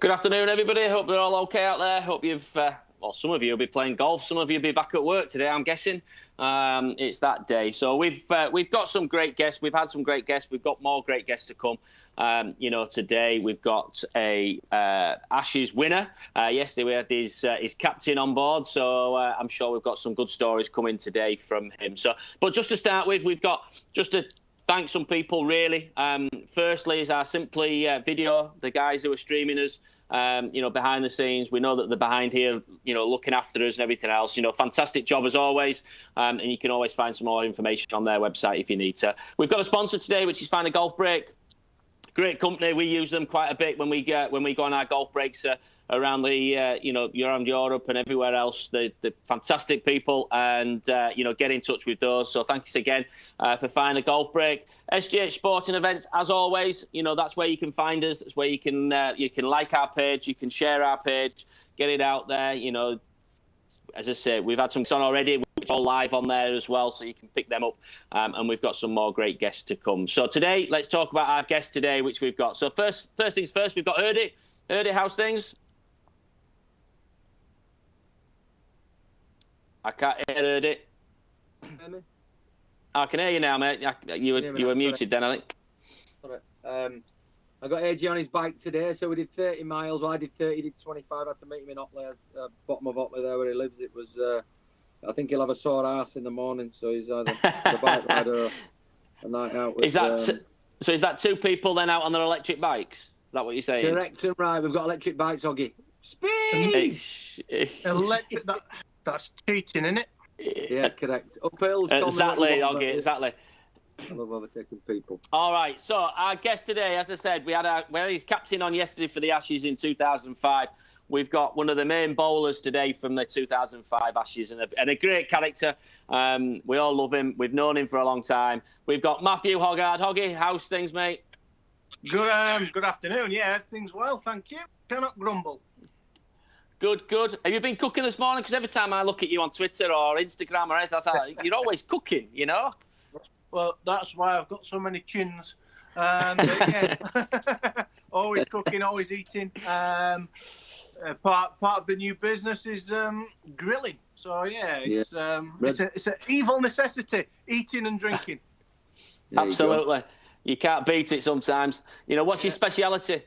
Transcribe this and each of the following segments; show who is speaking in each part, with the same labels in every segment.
Speaker 1: Good afternoon, everybody. Hope they're all okay out there. Hope you've, well, some of you will be playing golf. Some of you will be back at work today, I'm guessing. It's that day. So we've got some great guests. We've had some great guests. We've got more great guests to come. Today we've got a Ashes winner. Yesterday we had his captain on board. So I'm sure we've got some good stories coming today from him. But just to start with, we've got just to thank some people, really. Firstly is our Simply video, the guys who are streaming us, behind the scenes. We know that they're behind here, looking after us and everything else. Fantastic job as always. And you can always find some more information on their website if you need to. We've got a sponsor today, which is Find a Golf Break. Great company. We use them quite a bit when we go on our golf breaks around around Europe and everywhere else. They're fantastic people, and get in touch with those. So thanks again for Find a Golf Break. SGH Sporting Events, as always. That's where you can find us. It's where you can like our page, you can share our page, get it out there. As I say, we've had some on already, which are all live on there as well, so you can pick them up. And we've got some more great guests to come. So today, let's talk about our guest today, which we've got. So first things first, we've got Hurd. Hurd, how's things? I can't hear Hurd.
Speaker 2: Hear me?
Speaker 1: I can hear you now, mate. You were muted then, I think.
Speaker 2: Sorry. I got AJ on his bike today, so we did 30 miles. Well, I did 30, he did 25. I had to meet him in Otley, bottom of Otley there where he lives. It was, I think he'll have a sore ass in the morning, so he's either a bike rider or a night out. With,
Speaker 1: so is that two people then out on their electric bikes? Is that what you're saying?
Speaker 2: Correct and right. We've got electric bikes, Hoggy. Speed!
Speaker 3: Electric, that's cheating, isn't it?
Speaker 2: Yeah, correct. Uphills.
Speaker 1: Exactly, Hoggy, exactly.
Speaker 2: I love overtaking people.
Speaker 1: All right, so our guest today, as I said, we had his captain on yesterday for the Ashes in 2005. We've got one of the main bowlers today from the 2005 Ashes and a great character. We all love him. We've known him for a long time. We've got Matthew Hoggard. Hoggy, how's things, mate?
Speaker 3: Good afternoon. Yeah, everything's well, thank you. Cannot grumble.
Speaker 1: Good. Have you been cooking this morning? Because every time I look at you on Twitter or Instagram or anything like that, you're always cooking,
Speaker 3: Well, that's why I've got so many chins. Yeah. Always cooking, always eating. Part of the new business is grilling. So yeah, it's an evil necessity, eating and drinking.
Speaker 1: Absolutely, you can't beat it sometimes. What's your speciality?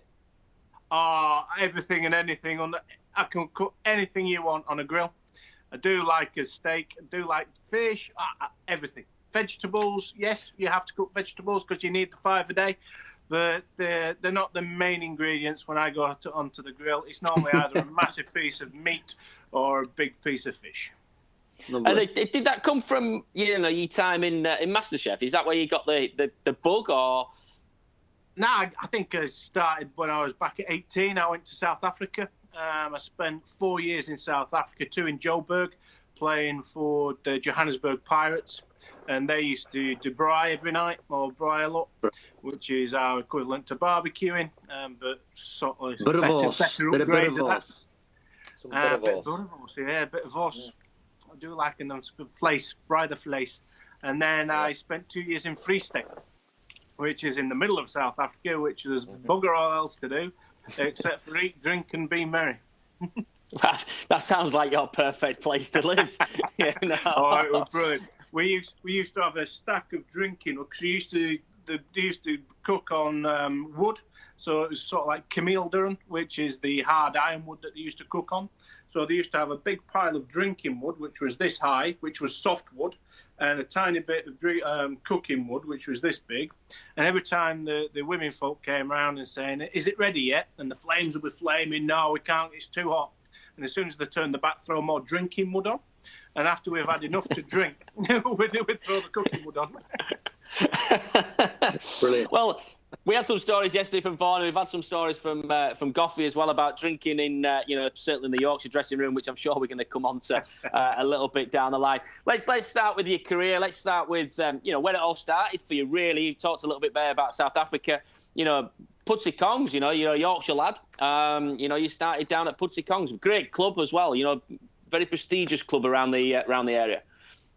Speaker 3: Everything and anything. I can cook anything you want on a grill. I do like a steak. I do like fish. Everything. Vegetables, yes, you have to cook vegetables because you need the 5 a day, but they're not the main ingredients when I go onto the grill. It's normally either a massive piece of meat or a big piece of fish.
Speaker 1: And did that come from your time in MasterChef? Is that where you got the bug, or?
Speaker 3: No, I think I started when I was back at 18. I went to South Africa. I spent 4 years in South Africa, 2 in Joburg, playing for the Johannesburg Pirates. And they used to do braai every night, or braai a lot, which is our equivalent to barbecuing, but sort of better upgrades of that.
Speaker 2: Some bit of
Speaker 3: yeah, a bit of us. I do like them to vlees, braai the vlees. And then I spent 2 years in Free State, which is in the middle of South Africa, which there's bugger all else to do, except for eat, drink, and be merry.
Speaker 1: That sounds like your perfect place to live.
Speaker 3: Oh, it was brilliant. We used to have a stack of drinking because they used to cook on wood, so it was sort of like Camille Durham, which is the hard ironwood that they used to cook on. So they used to have a big pile of drinking wood, which was this high, which was softwood, and a tiny bit of cooking wood, which was this big. And every time the women folk came around and saying, "Is it ready yet?" and the flames would be flaming, "No, we can't, it's too hot." And as soon as they turned the back, throw more drinking wood on. And after we've had enough to drink, we'd throw the cooking wood on.
Speaker 2: Brilliant.
Speaker 1: Well, we had some stories yesterday from Vaughan. We've had some stories from Goffey as well about drinking in, certainly in the Yorkshire dressing room, which I'm sure we're going to come on to a little bit down the line. Let's start with your career. Let's start with, when it all started for you, really. You talked a little bit there about South Africa. Pudsey Kongs, you're a Yorkshire lad. You started down at Pudsey Kongs. Great club as well, very prestigious club around the area.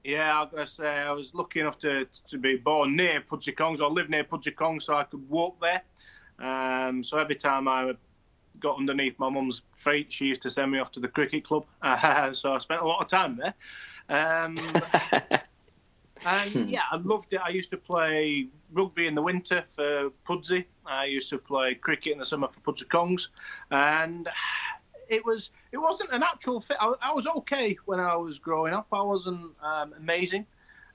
Speaker 3: Yeah, I gotta say, I was lucky enough to be born near Pudsey Kongs, or live near Pudsey Kongs, so I could walk there. So every time I got underneath my mum's feet. She used to send me off to the cricket club, so I spent a lot of time there. And yeah, I loved it. I used to play rugby in the winter for Pudsey. I used to play cricket in the summer for Pudsey Kongs, and it wasn't a natural fit. I was okay when I was growing up. I wasn't amazing,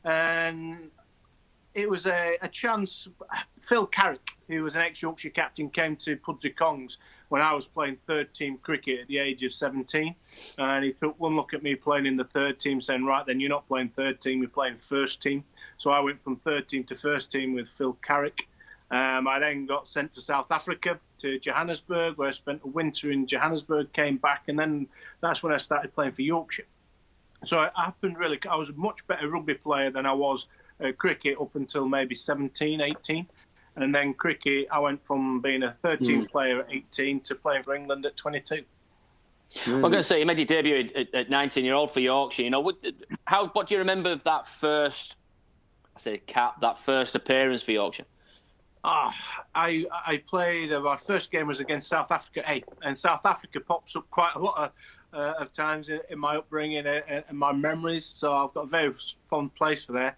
Speaker 3: and it was a chance. Phil Carrick, who was an ex-Yorkshire captain, came to Pudsey Kongs when I was playing third-team cricket at the age of 17. And he took one look at me playing in the third team, saying, right, then you're not playing third team, you're playing first team. So I went from third team to first team with Phil Carrick. I then got sent to South Africa, to Johannesburg, where I spent a winter in Johannesburg, came back, and then that's when I started playing for Yorkshire. So it happened really, I was a much better rugby player than I was cricket up until maybe 17, 18. And then cricket, I went from being a 13 player at 18 to playing for England at 22.
Speaker 1: I was going to say, you made your debut at 19-year-old for Yorkshire. You know, what do you remember of that first, that first appearance for Yorkshire?
Speaker 3: I played, my first game was against South Africa A, and South Africa pops up quite a lot of times in my upbringing and my memories, so I've got a very fond place for there.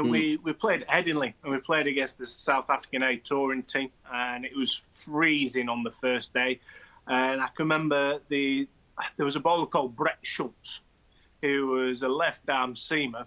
Speaker 3: We played at Headingley, and we played against the South African A touring team, and it was freezing on the first day. And I can remember there was a bowler called Brett Schultz, who was a left-arm seamer,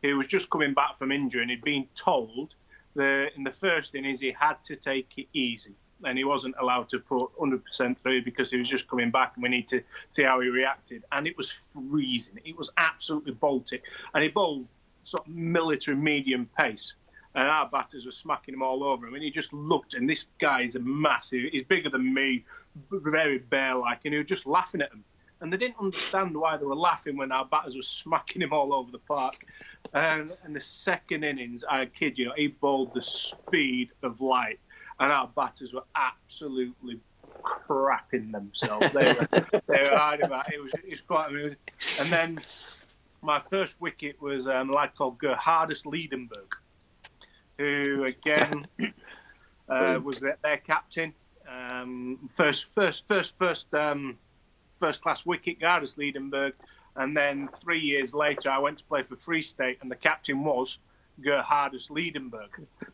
Speaker 3: who was just coming back from injury, and he'd been told that in the first innings he had to take it easy, and he wasn't allowed to put 100% through because he was just coming back, and we need to see how he reacted. And it was freezing. It was absolutely bolted, and he bowled sort of military medium pace, and our batters were smacking him all over him, and he just looked, and this guy is a massive, he's bigger than me, very bear-like, and he was just laughing at them, and they didn't understand why they were laughing when our batters were smacking him all over the park. And the second innings, I kid you, he bowled the speed of light, and our batters were absolutely crapping themselves. They were hard about it. It was quite amusing. And then my first wicket was a lad called Gerhardus Liedenberg, who again was their captain. First class wicket, Gerhardus Liedenberg, and then 3 years later I went to play for Free State, and the captain was Gerhardus Liedenberg,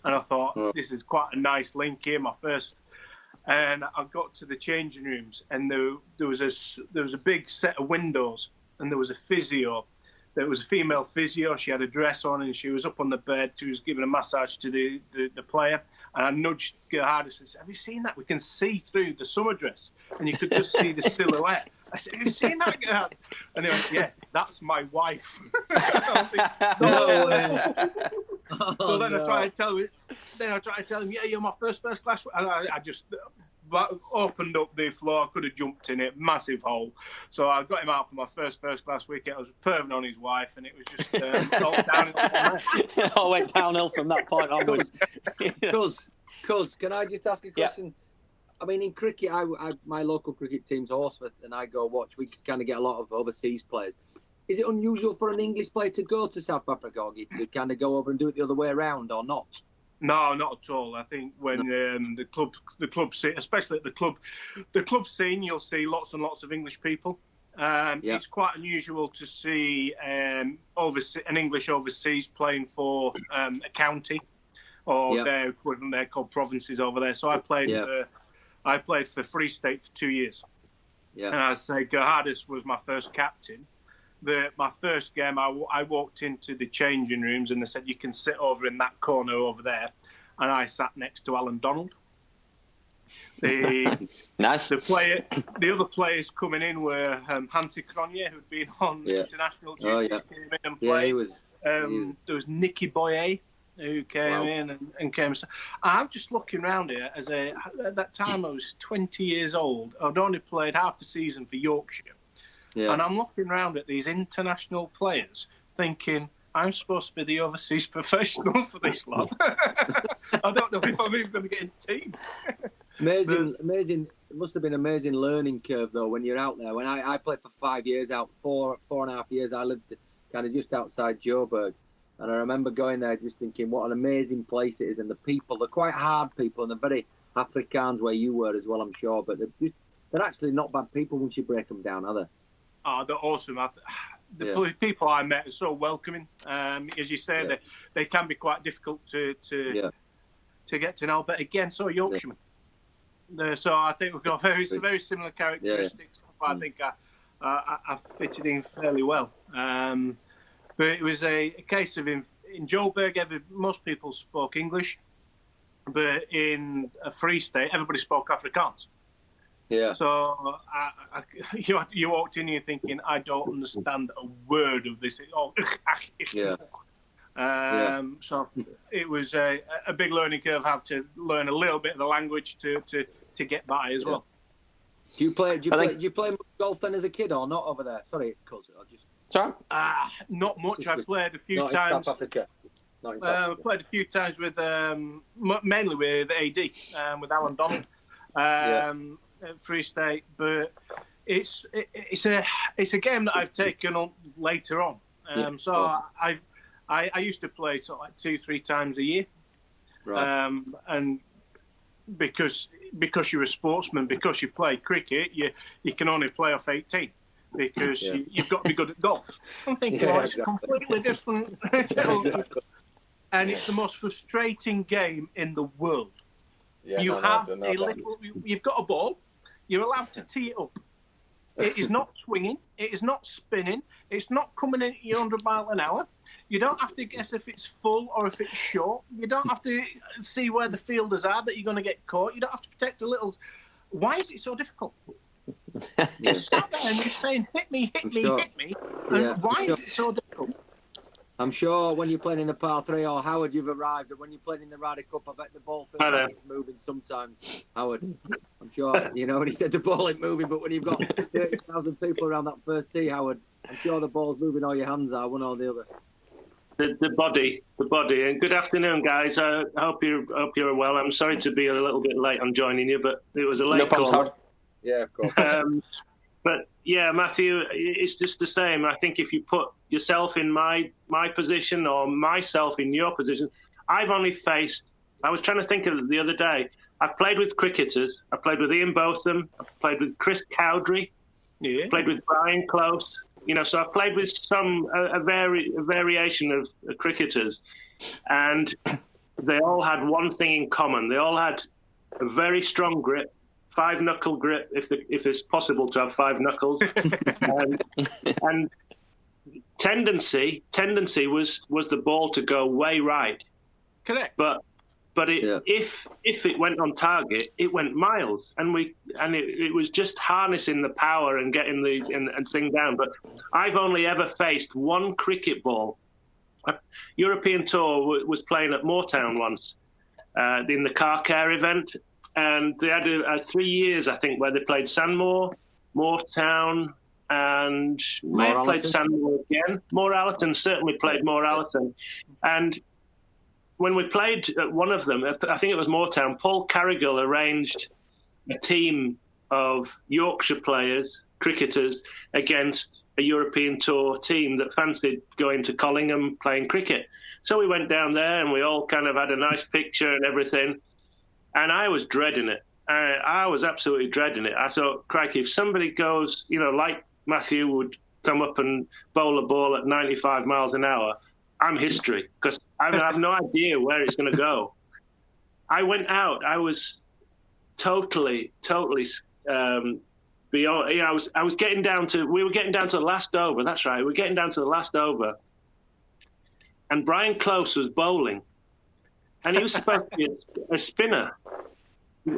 Speaker 3: and I thought this is quite a nice link here. My first, and I got to the changing rooms, and there was a big set of windows, and there was a physio. There was a female physio. She had a dress on, and she was up on the bed. She was giving a massage to the player. And I nudged Gerhardus and said, "Have you seen that? We can see through the summer dress, and you could just see the silhouette." I said, "Have you seen that, Gerhard?" And they went, "Yeah, that's my wife."
Speaker 2: No way.
Speaker 3: So then I tried to tell him, "Yeah, you're my first class." And I just opened up the floor. I could have jumped in it, massive hole. So I got him out for my first class wicket. I was perving on his wife, and it was just all downhill.
Speaker 1: It all went downhill from that point onwards.
Speaker 2: Cuz, can I just ask a question? Yeah. I mean, in cricket, my local cricket team's Horsforth, and I go watch. We kind of get a lot of overseas players. Is it unusual for an English player to go to South Africa, Hoggy, to kind of go over and do it the other way around, or not?
Speaker 3: No, not at all. I think when the club scene, especially at the club scene, you'll see lots and lots of English people. It's quite unusual to see an English overseas playing for a county, or their equivalent. They're called provinces over there. So I played for Free State for 2 years. Yeah. And I say Gerhardus was my first captain. My first game, I walked into the changing rooms, and they said, "You can sit over in that corner over there." And I sat next to Alan Donald.
Speaker 1: Nice.
Speaker 3: The other players coming in were Hansi Cronje, who'd been on international duties, came in and played. There was Nicky Boye, who came in and came. I'm just looking around here. At that time, I was 20 years old. I'd only played half a season for Yorkshire. Yeah. And I'm looking around at these international players thinking, I'm supposed to be the overseas professional for this lot. I don't know if I'm even going to get in the team.
Speaker 2: Amazing. It must have been an amazing learning curve, though, when you're out there. When I played for 5 years out, 4.5 years, I lived kind of just outside Joburg. And I remember going there just thinking what an amazing place it is. And the people, they're quite hard people, and they're very Afrikaans where you were as well, I'm sure. But they're actually not bad people once you break them down, are they?
Speaker 3: Oh, they're awesome. The people I met are so welcoming. As you say, they can be quite difficult to get to know. But again, so Yorkshiremen. So I think we've got very similar characteristics. I think I fitted in fairly well. But it was a case of in Joburg, most people spoke English, but in a Free State, everybody spoke Afrikaans.
Speaker 2: Yeah.
Speaker 3: So you walked in here thinking, I don't understand a word of this. So it was a big learning curve. Have to learn a little bit of the language to get by as well.
Speaker 2: Do you play golf then as a kid or not over there? Sorry, cousin.
Speaker 1: Sorry?
Speaker 3: Not much. I played a few times.
Speaker 2: In South Africa. Not in South Africa.
Speaker 3: Played a few times with mainly with AD, with Alan Donald, at Free State. But it's a game that I've taken on later on. I used to play sort of like 2-3 times a year,
Speaker 2: right.
Speaker 3: And because you're a sportsman, because you play cricket, you can only play off 18 because you've got to be good at golf. I'm thinking, it's completely different.
Speaker 2: Exactly.
Speaker 3: And it's the most frustrating game in the world.
Speaker 2: Yeah,
Speaker 3: you've got a ball, you're allowed to tee it up. It is not swinging, it is not spinning, it's not coming in at you 100 miles an hour. You don't have to guess if it's full or if it's short. You don't have to see where the fielders are that you're going to get caught. You don't have to protect a little. Why is it so difficult? You start there and you're saying, hit me. And why is it so difficult?
Speaker 2: I'm sure when you're playing in the par 3 or Howard, you've arrived. And when you're playing in the Ryder Cup, I bet the ball feels like it's moving sometimes. Howard, I'm sure, when he said the ball ain't moving, but when you've got 30,000 people around that first tee, Howard, I'm sure the ball's moving, all your hands are, one or the other.
Speaker 4: The body. And good afternoon, guys. I hope you're well. I'm sorry to be a little bit late on joining you, but it was a late call.
Speaker 2: Yeah, of course.
Speaker 4: But yeah, Matthew, it's just the same. I think if you put yourself in my position or myself in your position, I've only faced. I was trying to think of it the other day. I've played with cricketers. I played with Ian Botham. I've played with Chris Cowdrey. Yeah. Played with Brian Close. So I've played with a variation of cricketers, and they all had one thing in common. They all had a very strong grip, 5-knuckle grip, if it's possible to have 5 knuckles, and tendency was the ball to go way right.
Speaker 3: Correct.
Speaker 4: But if it went on target, it went miles, and it was just harnessing the power and getting the thing down. But I've only ever faced one cricket ball. A European Tour was playing at Moortown once in the car care event, and they had 3 years, I think, where they played Sandmoor, Moortown, and may have played Sandmoor again. Moralton certainly played Moralton, and when we played at one of them, I think it was Moortown, Paul Carrigal arranged a team of Yorkshire players, cricketers, against a European Tour team that fancied going to Collingham playing cricket. So we went down there and we all kind of had a nice picture and everything. And I was dreading it. I was absolutely dreading it. I thought, crikey, if somebody goes, like Matthew would come up and bowl a ball at 95 miles an hour, I'm history, because I have no idea where it's going to go. I went out. I was totally beyond. I was getting down to. We were getting down to the last over. That's right. We were getting down to the last over, and Brian Close was bowling, and he was supposed to be a spinner.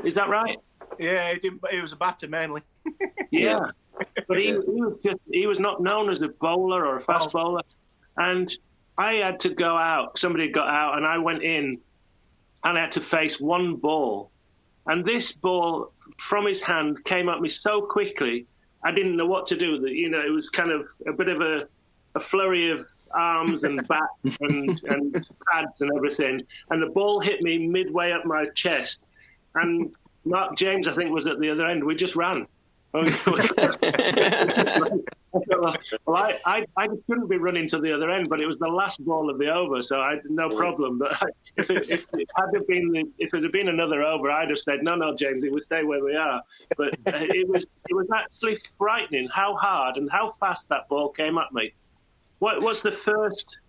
Speaker 4: Is that right?
Speaker 3: Yeah, he was a batter mainly.
Speaker 4: Yeah, but he was not known as a bowler or a fast bowler, and I had to go out. Somebody got out, and I went in, and I had to face one ball. And this ball, from his hand, came at me so quickly, I didn't know what to do. It was kind of a bit of a flurry of arms and bats and pads and everything. And the ball hit me midway up my chest. And Mark James, I think, was at the other end. We just ran. Well, I just couldn't be running to the other end, but it was the last ball of the over, so I had no problem. But if it had been another over, I'd have said, no, James, it would stay where we are. But it was actually frightening how hard and how fast that ball came at me. What's the first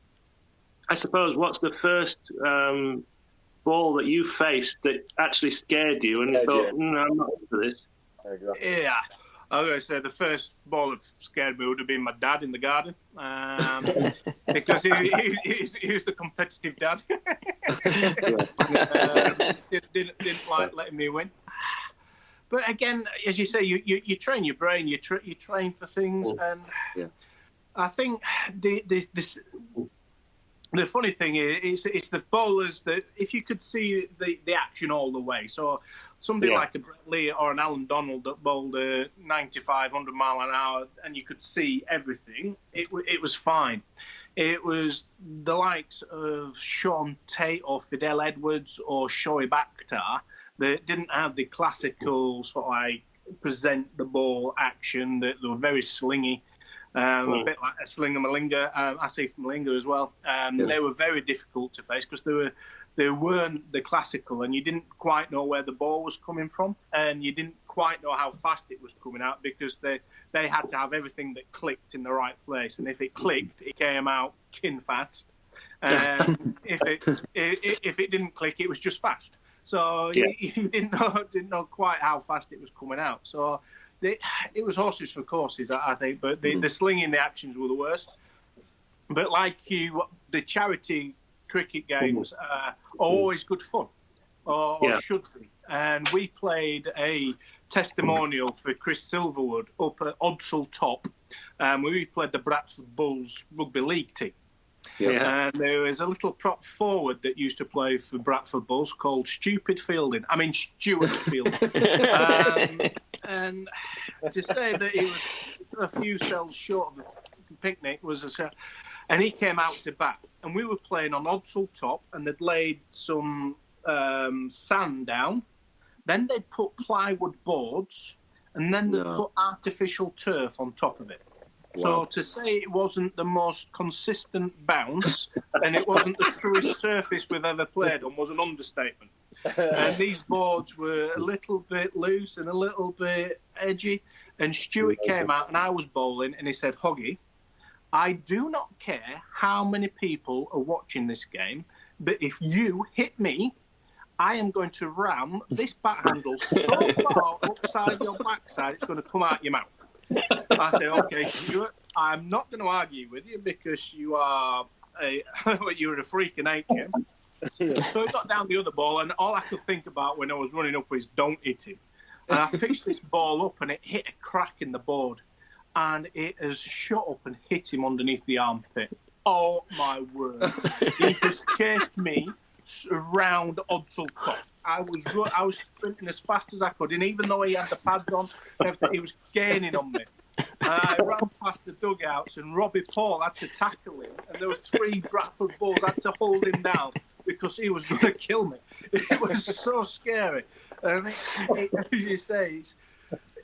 Speaker 4: ball that you faced that actually scared you and you thought, no, I'm not into this?
Speaker 3: Yeah. I was going to say the first ball that scared me would have been my dad in the garden, because he was the competitive dad. Didn't like letting me win. But again, as you say, you train your brain, you train for things, and I think the funny thing is, it's the bowlers that, if you could see the action all the way, so somebody like a Brett Lee or an Alan Donald that bowled 95, 100 mile an hour, and you could see everything, it was fine. It was the likes of Sean Tate or Fidel Edwards or Shoaib Akhtar that didn't have the classical sort of like present the ball action, that they were very slingy. A bit like a Slinger-Malinga, Asif Malinga as well. They were very difficult to face because they weren't the classical, and you didn't quite know where the ball was coming from, and you didn't quite know how fast it was coming out, because they had to have everything that clicked in the right place, and if it clicked, it came out kin fast. If it didn't click, it was just fast. So you didn't know quite how fast it was coming out. So it was horses for courses, I think, but the slinging, the actions were the worst. But like the charity cricket games are always good fun, or should be. And we played a testimonial for Chris Silverwood up at Odsall Top. We played the Bradford Bulls rugby league team. And there was a little prop forward that used to play for Bradford Bulls called Stuart Fielding. And to say that he was a few cells short of the picnic was and he came out to bat, and we were playing on Odsall Top, and they'd laid some sand down, then they'd put plywood boards, and then they'd put artificial turf on top of it. So to say it wasn't the most consistent bounce and it wasn't the truest surface we've ever played on was an understatement. And these boards were a little bit loose and a little bit edgy. And Stuart came out, and I was bowling, and he said, "Hoggy, I do not care how many people are watching this game, but if you hit me, I am going to ram this bat handle so far upside your backside, it's going to come out your mouth." I said, "Okay, Stuart, I'm not going to argue with you because you're a freak of nature." So he got down the other ball, and all I could think about when I was running up was, don't hit him. And I pitched this ball up, and it hit a crack in the board, and it has shot up and hit him underneath the armpit. Oh my word! He just chased me around Odsall Top. I was sprinting as fast as I could, and even though he had the pads on, he was gaining on me. I ran past the dugouts, and Robbie Paul had to tackle him, and there were 3 Bradford Bulls had to hold him down because he was going to kill me. It was so scary. And as you say,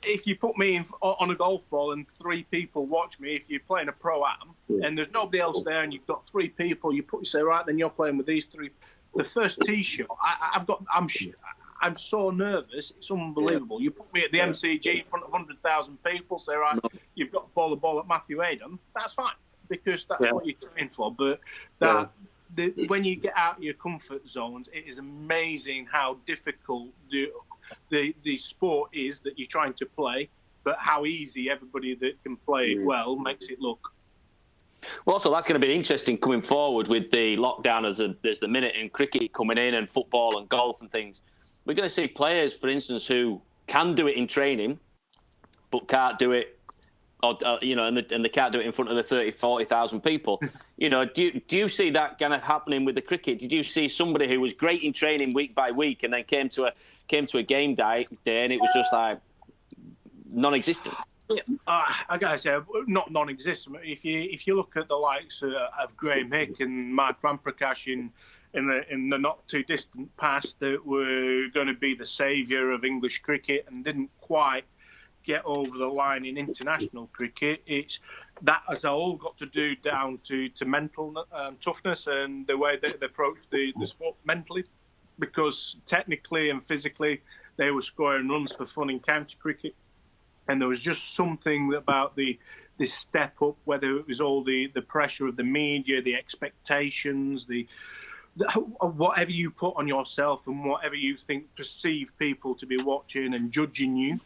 Speaker 3: if you put me on a golf ball and 3 people watch me, if you're playing a pro-am and there's nobody else there, and you've got 3 people, you say, right, then you're playing with these 3. The first tee shot, I'm so nervous, it's unbelievable. You put me at the MCG in front of 100,000 people, say, right, you've got to bowl the ball at Matthew Hoggard, that's fine, because that's what you're trained for. But when you get out of your comfort zones, it is amazing how difficult the sport is that you're trying to play, but how easy everybody that can play it well makes it look.
Speaker 1: Well, also, that's going to be interesting coming forward with the lockdown as the minute in cricket coming in, and football and golf and things. We're going to see players, for instance, who can do it in training, but can't do it, and they can't do it in front of the 30,000, 40,000 people. Do you see that kind of happening with the cricket? Did you see somebody who was great in training week by week and then came to a game day and it was just like non-existent?
Speaker 3: I gotta say, not non-existent. If you look at the likes of Graham Hick and Mark Ramprakash in the not too distant past, that were going to be the saviour of English cricket and didn't quite get over the line in international cricket. It's that has all got to do down to mental toughness and the way that they approach the sport mentally, because technically and physically they were scoring runs for fun in county cricket, and there was just something about this step up, whether it was all the pressure of the media, the expectations, whatever you put on yourself and whatever you think perceive people to be watching and judging you,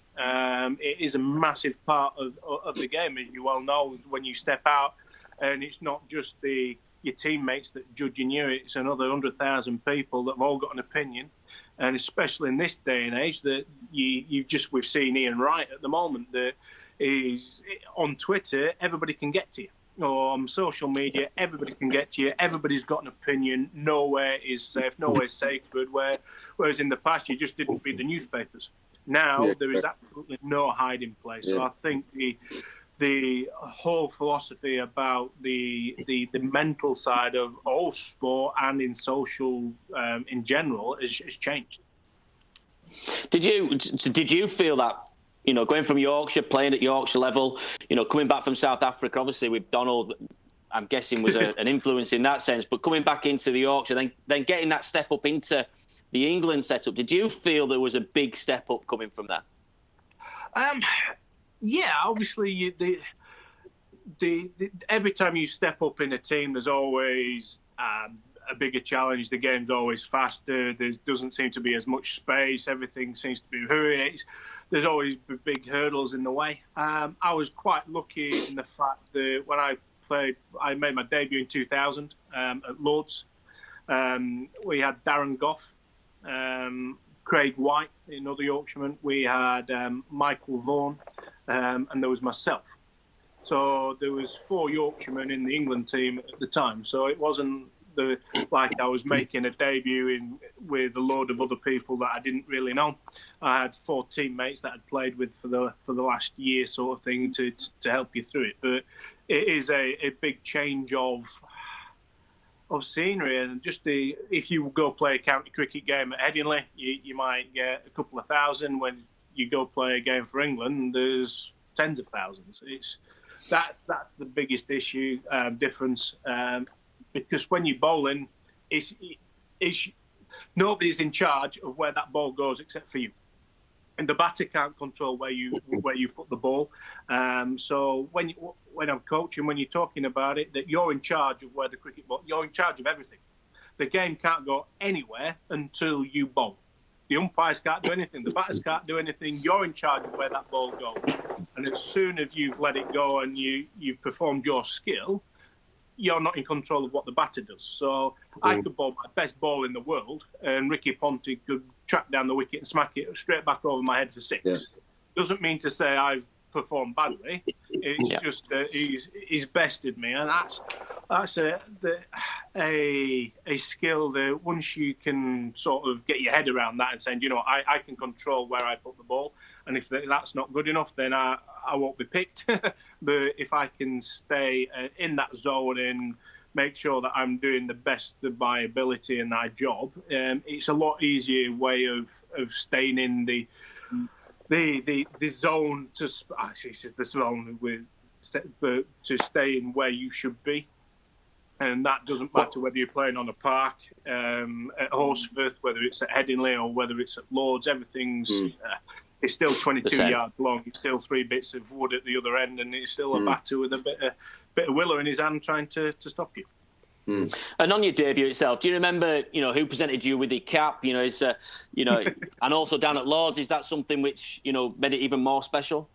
Speaker 3: it is a massive part of the game, as you well know, when you step out. And it's not just your teammates that are judging you, it's another 100,000 people that have all got an opinion. And especially in this day and age, that we've seen Ian Wright at the moment, that is on Twitter, everybody can get to you. Or on social media, everybody can get to you. Everybody's got an opinion. Nowhere is safe. Nowhere is sacred. Whereas in the past, you just didn't read the newspapers. Now there is absolutely no hiding place. So I think the whole philosophy about the mental side of all sport and in social in general has changed.
Speaker 1: Did you feel that? Going from Yorkshire, playing at Yorkshire level, coming back from South Africa, obviously with Donald, I'm guessing was an influence in that sense, but coming back into the Yorkshire, then getting that step up into the England setup, did you feel there was a big step up coming from that?
Speaker 3: Yeah, obviously every time you step up in a team, there's always a bigger challenge. The game's always faster. There doesn't seem to be as much space. Everything seems to be hurried. There's always big hurdles in the way. I was quite lucky in the fact that when I made my debut in 2000 at Lords. We had Darren Gough, Craig White, another Yorkshireman. We had Michael Vaughan, and there was myself. So there was 4 Yorkshiremen in the England team at the time. So it wasn't like I was making a debut with a load of other people that I didn't really know. I had 4 teammates that I'd played with for the last year, sort of thing, to help you through it. But it is a big change of scenery, and just if you go play a county cricket game at Headingley, you might get a couple of thousand. When you go play a game for England, there's tens of thousands. That's the biggest issue difference. Because when you're bowling, nobody's in charge of where that ball goes except for you, and the batter can't control where you put the ball. So when I'm coaching, when you're talking about it, that you're in charge of where the cricket ball, you're in charge of everything. The game can't go anywhere until you bowl. The umpires can't do anything. The batters can't do anything. You're in charge of where that ball goes. And as soon as you've let it go and you've performed your skill, you're not in control of what the batter does. So I could bowl my best ball in the world, and Ricky Ponting could track down the wicket and smack it straight back over my head for 6. Yeah. Doesn't mean to say I've performed badly. It's just he's bested me, and that's a skill that once you can sort of get your head around that and saying, I can control where I put the ball, and if that's not good enough, then I won't be picked. But if I can stay in that zone and make sure that I'm doing the best of my ability in that job, it's a lot easier way of staying in the zone to stay in where you should be. And that doesn't matter whether you're playing on a park at Horsforth, whether it's at Headingley or whether it's at Lords. Everything's it's still 22 yards long. It's still 3 bits of wood at the other end, and it's still a batter with a bit of willow in his hand trying to stop you.
Speaker 1: And on your debut itself, do you remember, who presented you with the cap? And also down at Lords, is that something which made it even more special?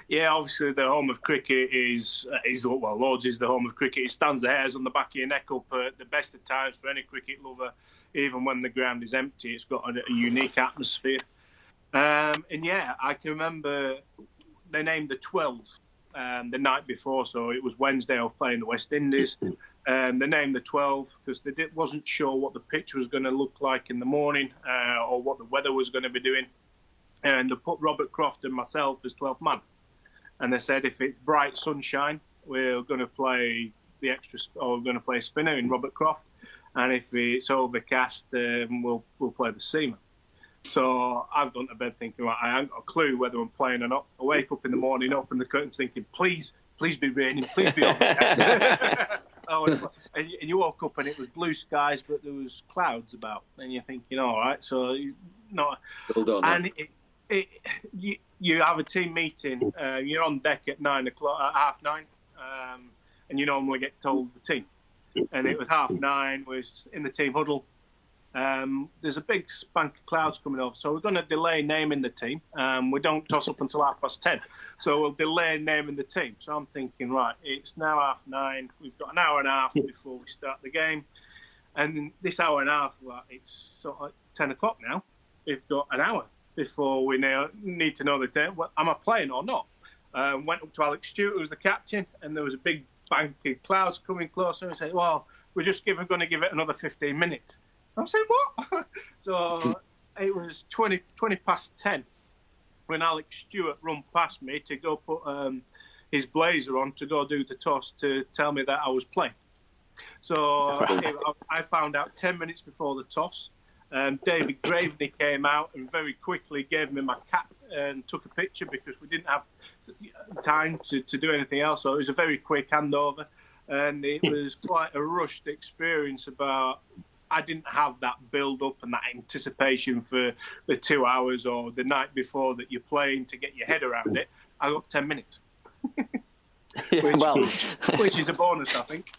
Speaker 3: Yeah, obviously the home of cricket is Lords is the home of cricket. It stands the hairs on the back of your neck up at the best of times for any cricket lover. Even when the ground is empty, it's got a unique atmosphere. And yeah, I can remember they named the 12 the night before, so it was Wednesday. I was playing the West Indies. They named the 12 because they wasn't sure what the pitch was going to look like in the morning or what the weather was going to be doing. And they put Robert Croft and myself as 12th man. And they said, if it's bright sunshine, we're going to play the extra, or we're going to play spinner in Robert Croft. And if it's overcast, we'll play the seamer. So I've gone to bed thinking, right, I haven't got a clue whether I'm playing or not. I wake up in the morning, open the curtains thinking, please be raining, please be overcast. And you woke up and it was blue skies, but there was clouds about. And you're thinking, all right, so not.
Speaker 2: Well done,
Speaker 3: and you have a team meeting. You're on deck at 9 o'clock, at 9:30, and you normally get told the team. And it was 9:30. We're in the team huddle. There's a big spank of clouds coming over, so we're going to delay naming the team. We don't toss up until 10:30, so we'll delay naming the team. So I'm thinking, right, it's now 9:30. We've got an hour and a half before we start the game, and this hour and a half, well, it's sort of 10 o'clock now. We've got an hour before we need to know the day. Well, am I playing or not? Went up to Alex Stewart, who was the captain, and there was a big bank of clouds coming closer, and said, well, we're just going to give it another 15 minutes. I'm saying, what? So it was 20 past 10 when Alex Stewart run past me to go put his blazer on to go do the toss to tell me that I was playing. So I found out 10 minutes before the toss. David Graveney came out and very quickly gave me my cap and took a picture because we didn't have time to do anything else. So it was a very quick handover. And it was quite a rushed experience I didn't have that build-up and that anticipation for the 2 hours or the night before that you're playing to get your head around it. I got 10 minutes, which is a bonus, I think.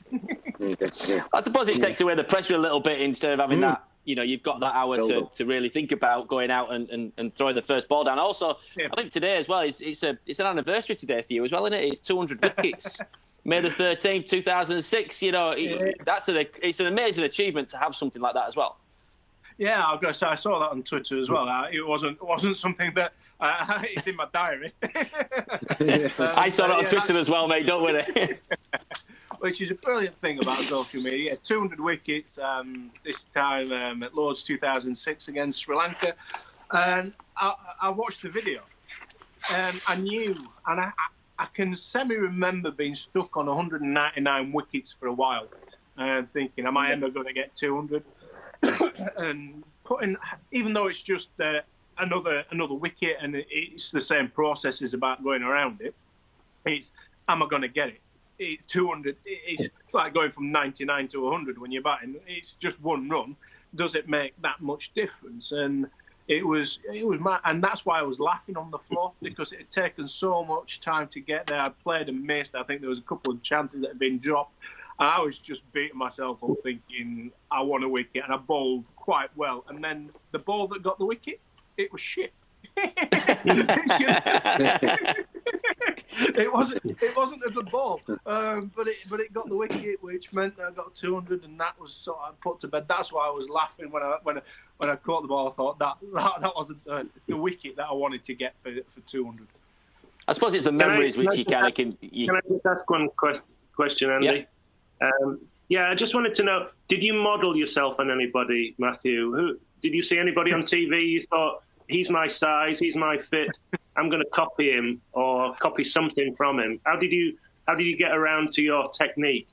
Speaker 1: I suppose it takes away the pressure a little bit instead of having that, you've got that hour to really think about going out and throwing the first ball down. Also, I think today as well, it's an anniversary today for you as well, isn't it? It's 200 wickets. May the 13th, 2006. It's an amazing achievement to have something like that as well.
Speaker 3: Yeah, I've got to say, I saw that on Twitter as well. It wasn't something that it's in my diary.
Speaker 1: I saw it on Twitter as well, mate. Don't worry.
Speaker 3: Which is a brilliant thing about social media. 200 wickets this time at Lord's 2006 against Sri Lanka, and I watched the video, and I knew, and I can semi-remember being stuck on 199 wickets for a while and thinking, am I ever going to get 200? And even though it's just another wicket and it's the same processes about going around it, am I going to get it? 200, it's like going from 99 to 100 when you're batting. It's just one run. Does it make that much difference? And it was mad, and that's why I was laughing on the floor, because it had taken so much time to get there. I played and missed. I think there was a couple of chances that had been dropped. And I was just beating myself up thinking, I want a wicket, and I bowled quite well. And then the ball that got the wicket, it was shit. It wasn't a good ball, but it got the wicket, which meant that I got 200, and that was sort of put to bed. That's why I was laughing when I caught the ball. I thought that wasn't the wicket that I wanted to get for 200.
Speaker 1: I suppose it's the memories which you kind of can.
Speaker 4: Can I just ask one question, Andy? I just wanted to know: did you model yourself on anybody, Matthew? Did you see anybody on TV you thought, he's my size, he's my fit, I'm going to copy him or copy something from him? How did you get around to your technique?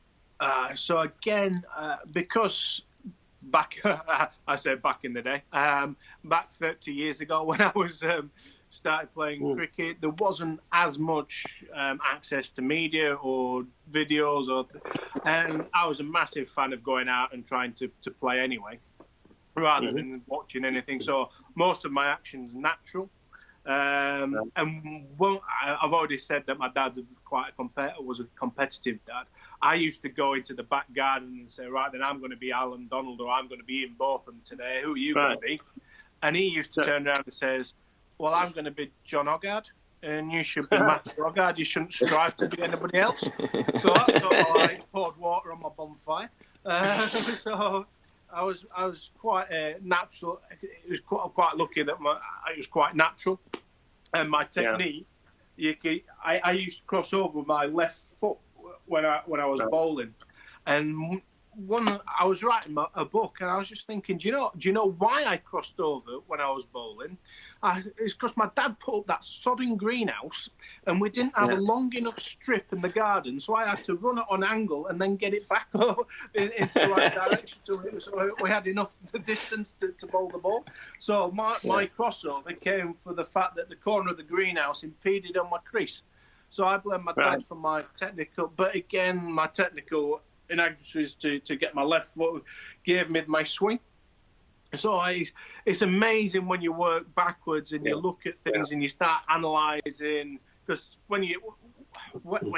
Speaker 3: So again, because back in the day, back 30 years ago when I was started playing cricket, there wasn't as much access to media or videos, and I was a massive fan of going out and trying to play anyway, rather than watching anything. So most of my actions natural. And I've already said that my dad was a competitive dad. I used to go into the back garden and say, right, then I'm going to be Alan Donald or I'm going to be Ian Botham today. Who are you going to be? And he used to turn around and says, well, I'm going to be John Hoggard and you should be Matthew Hoggard. You shouldn't strive to be anybody else. So that's sort of like poured water on my bonfire. So I was quite natural. It was quite lucky that it was quite natural. And my technique, I used to cross over with my left foot when I was bowling, and I was writing a book, and I was just thinking, do you know why I crossed over when I was bowling? It's because my dad put up that sodding greenhouse, and we didn't have a long enough strip in the garden, so I had to run it on angle and then get it back into the right direction, so we had enough distance to bowl the ball. So my crossover came for the fact that the corner of the greenhouse impeded on my crease. So I blame my dad for my technical, but again, my technical inadequacies to get my left foot gave me my swing. So it's amazing when you work backwards and you look at things and you start analysing, because when you're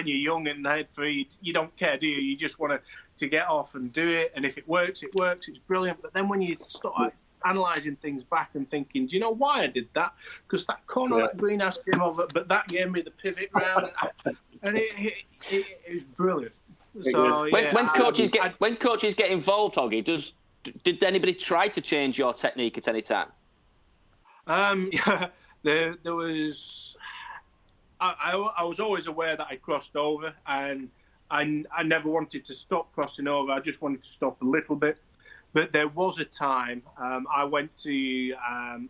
Speaker 3: young and head free, you don't care, do you? You just want to get off and do it, and if it works, it's brilliant. But then when you start analysing things back and thinking, do you know why I did that? Because that corner of that greenhouse came over, but that gave me the pivot round, and it was brilliant. So
Speaker 1: when coaches get involved, Hoggy, did anybody try to change your technique at any time?
Speaker 3: There was. I was always aware that I crossed over, and I never wanted to stop crossing over. I just wanted to stop a little bit. But there was a time I went to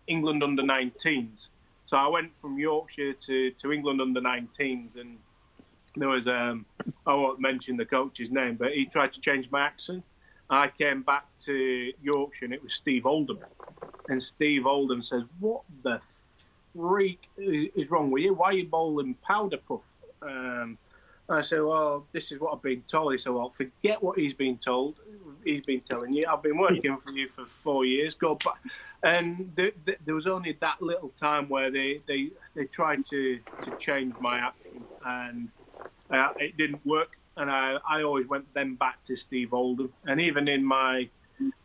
Speaker 3: England under 19s. So I went from Yorkshire to England under 19s, and there was I won't mention the coach's name, but he tried to change my accent. I came back to Yorkshire, and it was Steve Oldham. And Steve Oldham says, "What the freak is wrong with you? Why are you bowling powder puff?" I said, "Well, this is what I've been told." He said, "Well, forget what he's been told. He's been telling you. I've been working for you for 4 years. Go back." And there was only that little time where they tried to change my acting, and it didn't work. And I always went then back to Steve Oldham. And even in my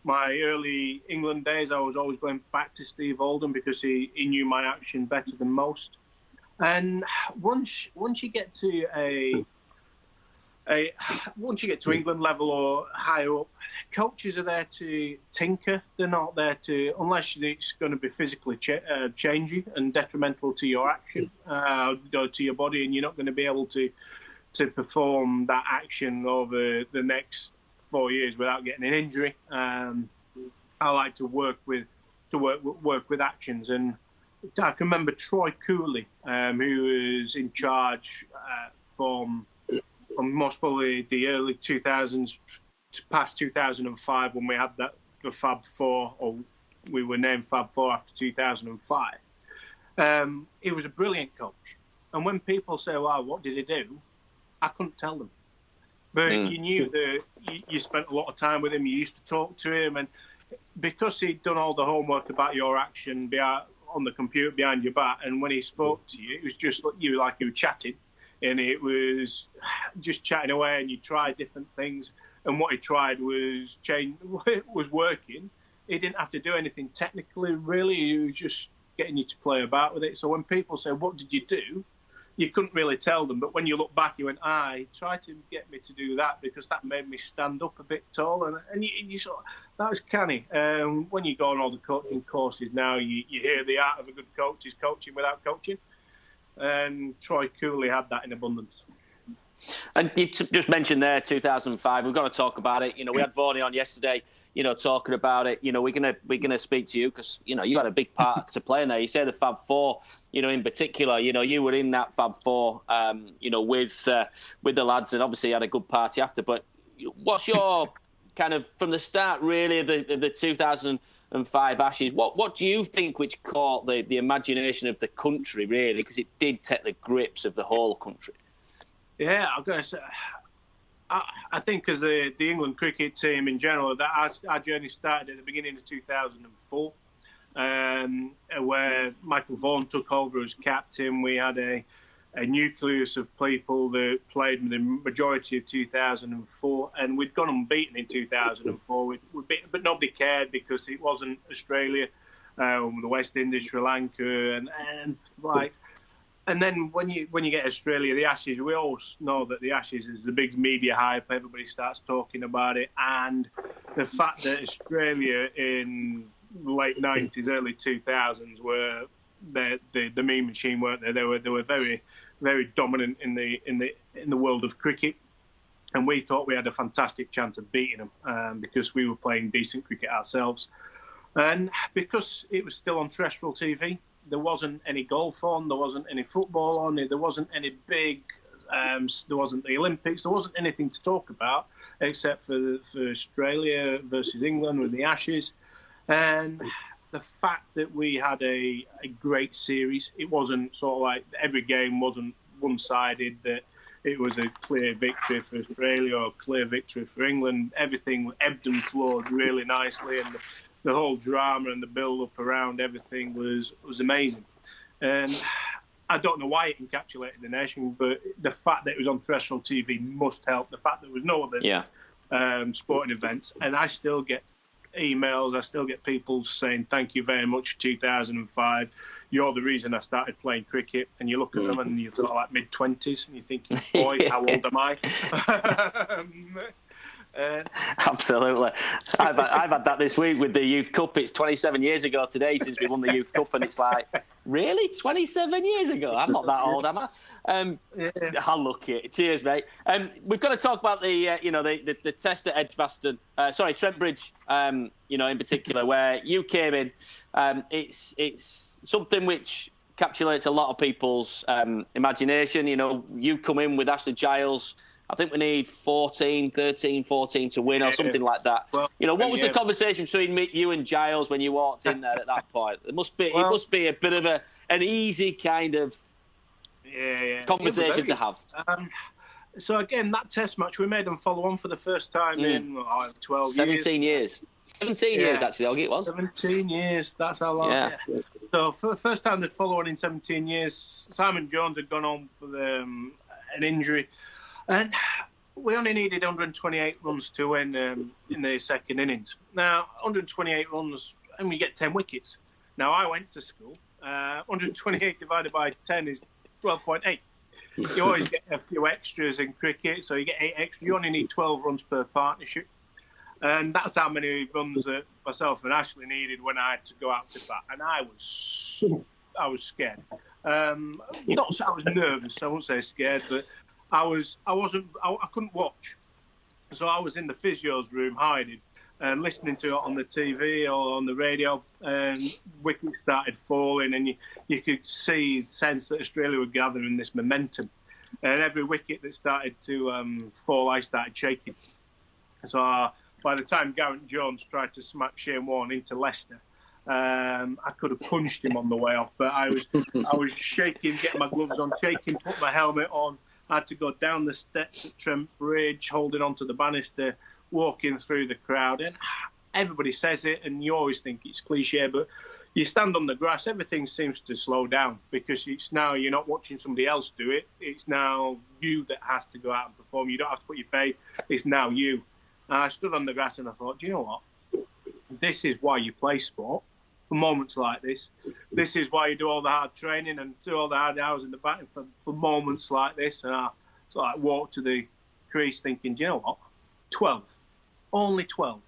Speaker 3: early England days, I was always going back to Steve Oldham because he knew my action better than most. And once you get to once you get to England level or higher up, coaches are there to tinker. They're not there to, unless it's going to be physically changing and detrimental to your action, or to your body, and you're not going to be able to perform that action over the next 4 years without getting an injury. I like to work with actions, and I can remember Troy Cooley, who was in charge from most probably the early 2000s past 2005 when we had the Fab Four, or we were named Fab Four after 2005. He was a brilliant coach, and when people say, "Well, what did he do?" I couldn't tell them. But you knew that you spent a lot of time with him, you used to talk to him, and because he'd done all the homework about your action on the computer behind your back, and when he spoke to you, it was just like you were chatting, and it was just chatting away, and you tried different things, and what he tried was working. He didn't have to do anything technically, really. He was just getting you to play about with it. So when people say, "What did you do?" you couldn't really tell them, but when you look back, you went, he tried to get me to do that because that made me stand up a bit tall, and you sort of, that was canny. When you go on all the coaching courses now, you hear the art of a good coach is coaching without coaching, and Troy Cooley had that in abundance.
Speaker 1: And you just mentioned there 2005. We've got to talk about it. We had Vaughan on yesterday. Talking about it. We're gonna speak to you because you had a big part to play in there. You say the Fab Four. In particular, you were in that Fab Four. With the lads, and obviously had a good party after. But what's your kind of from the start really of the 2005 Ashes? What do you think which caught the imagination of the country really? Because it did take the grips of the whole country.
Speaker 3: Yeah, I'm going to say, I think as the England cricket team in general, that our journey started at the beginning of 2004, where Michael Vaughan took over as captain. We had a nucleus of people that played the majority of 2004, and we'd gone unbeaten in 2004. But nobody cared because it wasn't Australia, the West Indies, Sri Lanka, and like. And then when you get Australia, the Ashes, we all know that the Ashes is the big media hype. Everybody starts talking about it. And the fact that Australia in the late 90s, early 2000s were the meme machine, weren't they? They were very, very dominant in the world of cricket. And we thought we had a fantastic chance of beating them because we were playing decent cricket ourselves. And because it was still on terrestrial TV, there wasn't any golf on, there wasn't any football on, there wasn't any big, there wasn't the Olympics, there wasn't anything to talk about except for Australia versus England with the Ashes. And the fact that we had a great series, it wasn't sort of like every game wasn't one-sided, that it was a clear victory for Australia or a clear victory for England. Everything ebbed and flowed really nicely, and the whole drama and the build-up around everything was amazing. And I don't know why it encapsulated the nation, but the fact that it was on terrestrial TV must help. The fact that there was no other sporting events, and I still get emails, I still get people saying thank you very much for 2005. You're the reason I started playing cricket. And you look at them and you're sort of like mid-20s and you're thinking, boy, how old am I?
Speaker 1: Absolutely. I've had that this week with the Youth Cup. It's 27 years ago today since we won the Youth Cup, and it's like, really? 27 years ago? I'm not that old, am I? How lucky. Cheers, mate. We've got to talk about the test at Edgbaston. Trent Bridge, in particular, where you came in. It's something which encapsulates a lot of people's imagination. You come in with Ashley Giles. I think we need 13, 14 to win or something like that. Well, what was the conversation between you and Giles when you walked in there at that point? It must be a bit of an easy kind of conversation to have.
Speaker 3: So again, that test match, we made them follow on for the first time in 12 years.
Speaker 1: 17 years. 17 years, actually, Oggy, it was.
Speaker 3: 17 years, that's how long. Yeah. So for the first time they'd follow on in 17 years, Simon Jones had gone on for an injury. And we only needed 128 runs to win in the second innings. Now, 128 runs, and we get 10 wickets. Now, I went to school. 128 divided by 10 is 12.8. You always get a few extras in cricket, so you get 8 extra. You only need 12 runs per partnership. And that's how many runs that myself and Ashley needed when I had to go out to bat. And I was scared. I was nervous, I won't say scared, but I couldn't watch. So I was in the physio's room hiding and listening to it on the TV or on the radio, and wickets started falling, and you could sense that Australia were gathering this momentum. And every wicket that started to fall, I started shaking. So by the time Garrett Jones tried to smack Shane Warne into Leicester, I could have punched him on the way off, but I was shaking, getting my gloves on, shaking, put my helmet on. I had to go down the steps at Trent Bridge, holding onto the banister, walking through the crowd. And everybody says it, and you always think it's cliche, but you stand on the grass, everything seems to slow down because it's now you're not watching somebody else do it. It's now you that has to go out and perform. You don't have to put your faith. It's now you. And I stood on the grass and I thought, do you know what? This is why you play sport. For moments like this. This is why you do all the hard training and do all the hard hours in the batting for moments like this. And I sort of walked to the crease thinking, do you know what? 12. Only 12.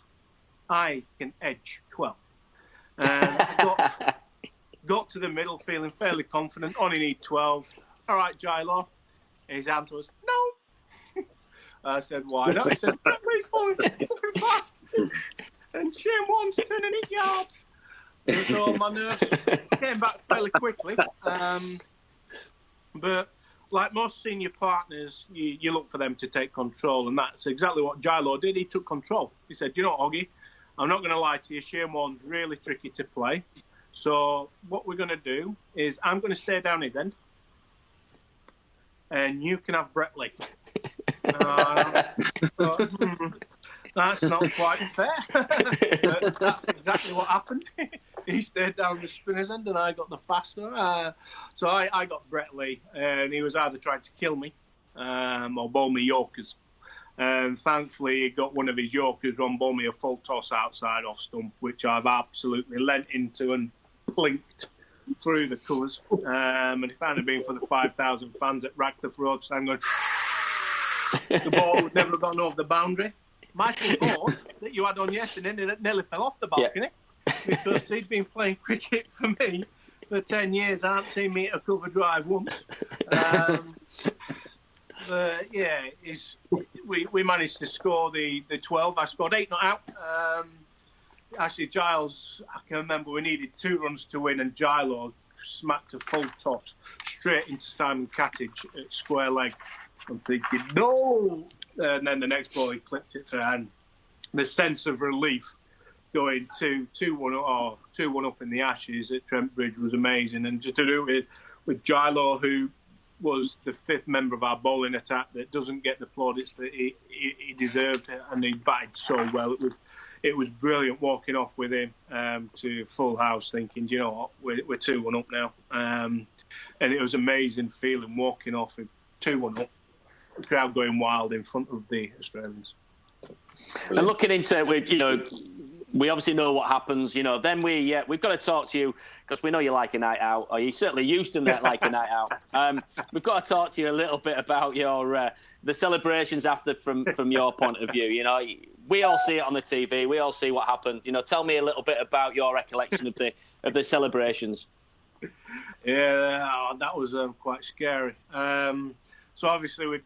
Speaker 3: I can edge 12. And got to the middle feeling fairly confident. Only need 12. All right, Gilo. His answer was, no. I said, why not? He said, he's falling fast. And Shane Warne's turning 8 yards. So my nerves came back fairly quickly. But like most senior partners, you look for them to take control, and that's exactly what Gilo did. He took control. He said, you know, Oggy, I'm not going to lie to you, Shane Warne's really tricky to play. So what we're going to do is I'm going to stay down his end, and you can have Brett Lee. That's not quite fair. But that's exactly what happened. He stayed down the spinner's end and I got the faster. So I got Brett Lee, and he was either trying to kill me or bowl me Yorkers. And thankfully, he got one of his Yorkers on, bowl me a full toss outside off stump, which I've absolutely leant into and plinked through the colours. And if it hadn't been for the 5,000 fans at Radcliffe Road, so I'm going, the ball would never have gone over the boundary. Michael Vaughan, that you had on yesterday, nearly fell off the balcony because he'd been playing cricket for me for 10 years. I hadn't seen me hit a cover drive once. But yeah, we managed to score the 12. I scored 8 not out. Actually, Giles, I can remember we needed 2 runs to win, and Gilo smacked a full toss straight into Simon Cattage at square leg. I'm thinking, no! And then the next ball, he clipped it to hand. The sense of relief going 2-1 up in the Ashes at Trent Bridge was amazing. And just to do it with Gilo, who was the 5th member of our bowling attack that doesn't get the plaudits that he deserved, and he batted so well. It was brilliant walking off with him to full house, thinking, do you know what, we're 2-1 up now. And it was amazing feeling walking off with 2-1 up, the crowd going wild in front of the Australians.
Speaker 1: And looking into it, you know, we obviously know what happens. You know, then we've got to talk to you because we know you like a night out, or you certainly used to like a night out. We've got to talk to you a little bit about your the celebrations after from your point of view. You know, we all see it on the TV. We all see what happened. You know, tell me a little bit about your recollection of the celebrations.
Speaker 3: Yeah, that was quite scary. So obviously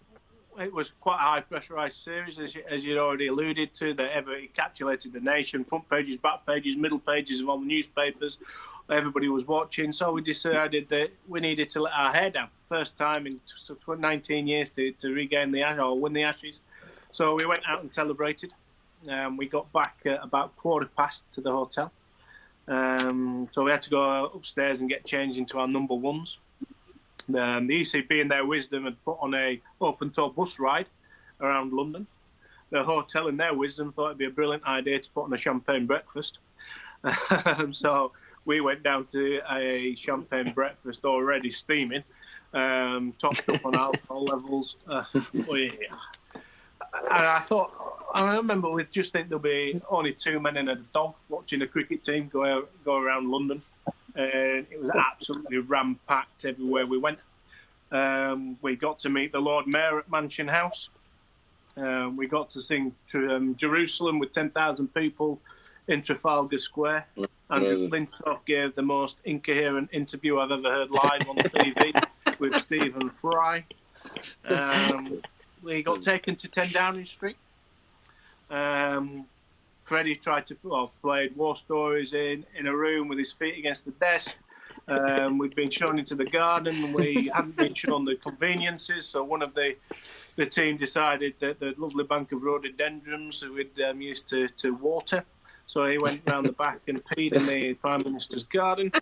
Speaker 3: it was quite a high pressurised series, as you'd already alluded to. That encapsulated the nation, front pages, back pages, middle pages of all the newspapers. Everybody was watching, so we decided that we needed to let our hair down. First time in 19 years to regain the Ashes or win the Ashes. So we went out and celebrated. We got back at about 1:15 to the hotel. So we had to go upstairs and get changed into our number 1s. The ECB, in their wisdom, had put on a open-toe bus ride around London. The hotel, in their wisdom, thought it'd be a brilliant idea to put on a champagne breakfast. So we went down to a champagne breakfast already steaming, topped up on alcohol levels. And I remember we just think there'll be only 2 men and a dog watching a cricket team go around London. And it was absolutely ram-packed everywhere we went. We got to meet the Lord Mayor at Mansion House. We got to sing Jerusalem with 10,000 people in Trafalgar Square. Andrew Flintoff gave the most incoherent interview I've ever heard live on TV with Stephen Fry. We got taken to 10 Downing Street. Freddie played War Stories in a room with his feet against the desk. We'd been shown into the garden. We hadn't been shown the conveniences, so one of the team decided that the lovely bank of rhododendrons that we'd used to water. So he went round the back and peed in the Prime Minister's garden.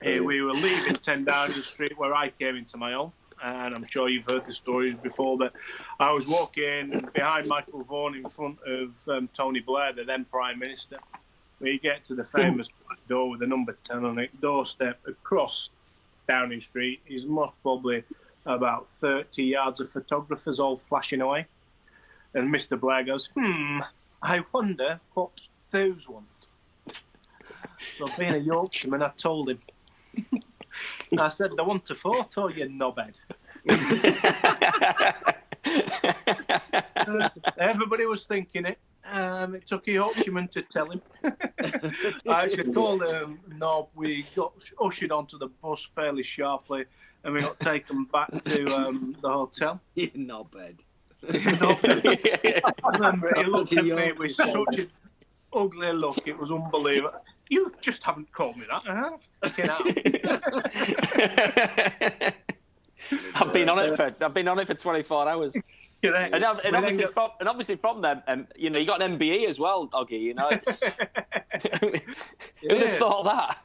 Speaker 3: We were leaving 10 Downing Street, where I came into my own. And I'm sure you've heard the stories before, but I was walking behind Michael Vaughan in front of Tony Blair, the then Prime Minister. We get to the famous black door with the number 10 on it, doorstep across Downing Street is most probably about 30 yards of photographers all flashing away. And Mr. Blair goes, I wonder what those want. So being a Yorkshireman, I told him. I said, they want a photo, you knobhead. Everybody was thinking it. It took a Yorkshireman to tell him. I actually told him, no, we got ushered onto the bus fairly sharply and we got taken back to the hotel.
Speaker 2: You knobhead.
Speaker 3: I remember he looked at me with such an ugly look. It was unbelievable. You just haven't called me that, huh?
Speaker 1: I've been on it for 24 hours. And obviously from them, you know, you got an MBE as well, Oggy. You know, who'd have thought that?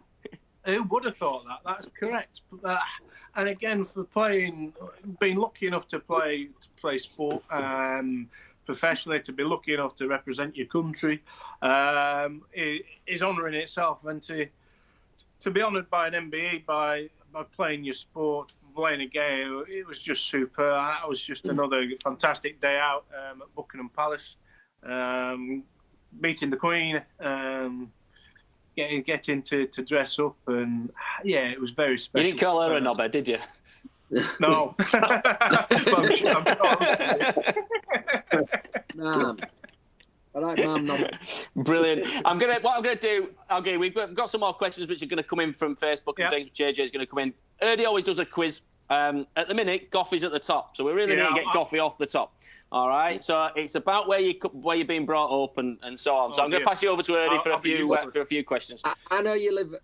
Speaker 3: Who would have thought that? That's correct. And again, for being lucky enough to play sport professionally, to be lucky enough to represent your country, is honour in itself. And to be honoured by an MBE by playing your sport, playing a game, it was just super. That was just another fantastic day out at Buckingham Palace, meeting the Queen, getting to dress up, and yeah, it was very special.
Speaker 1: You didn't call her a knobhead, did you?
Speaker 3: No. I'm sure.
Speaker 2: Ma'am. All right, ma'am. No.
Speaker 1: Brilliant. What I'm gonna do. Okay, we've got some more questions which are going to come in from Facebook and things. JJ's going to come in. Hurdy always does a quiz At the minute, Goffey's at the top, so we really need to get Goffey off the top. All right, so it's about where you're being brought up and so on. So I'm going to pass you over to Hurdy for a few questions.
Speaker 2: I know you've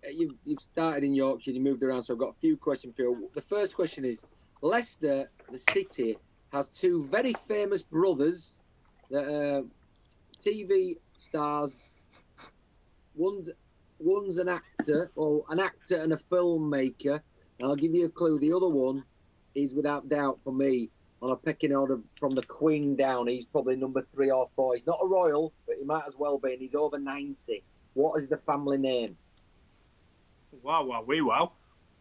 Speaker 2: started in Yorkshire, you moved around, so I've got a few questions for you. The first question is: Leicester, the city, has two very famous brothers that are TV stars. One's an actor, or an actor and a filmmaker. And I'll give you a clue. The other one is, without doubt, for me, on a pecking order from the Queen down. He's probably number 3 or 4. He's not a royal, but he might as well be, and he's over 90. What is the family name?
Speaker 3: Wow.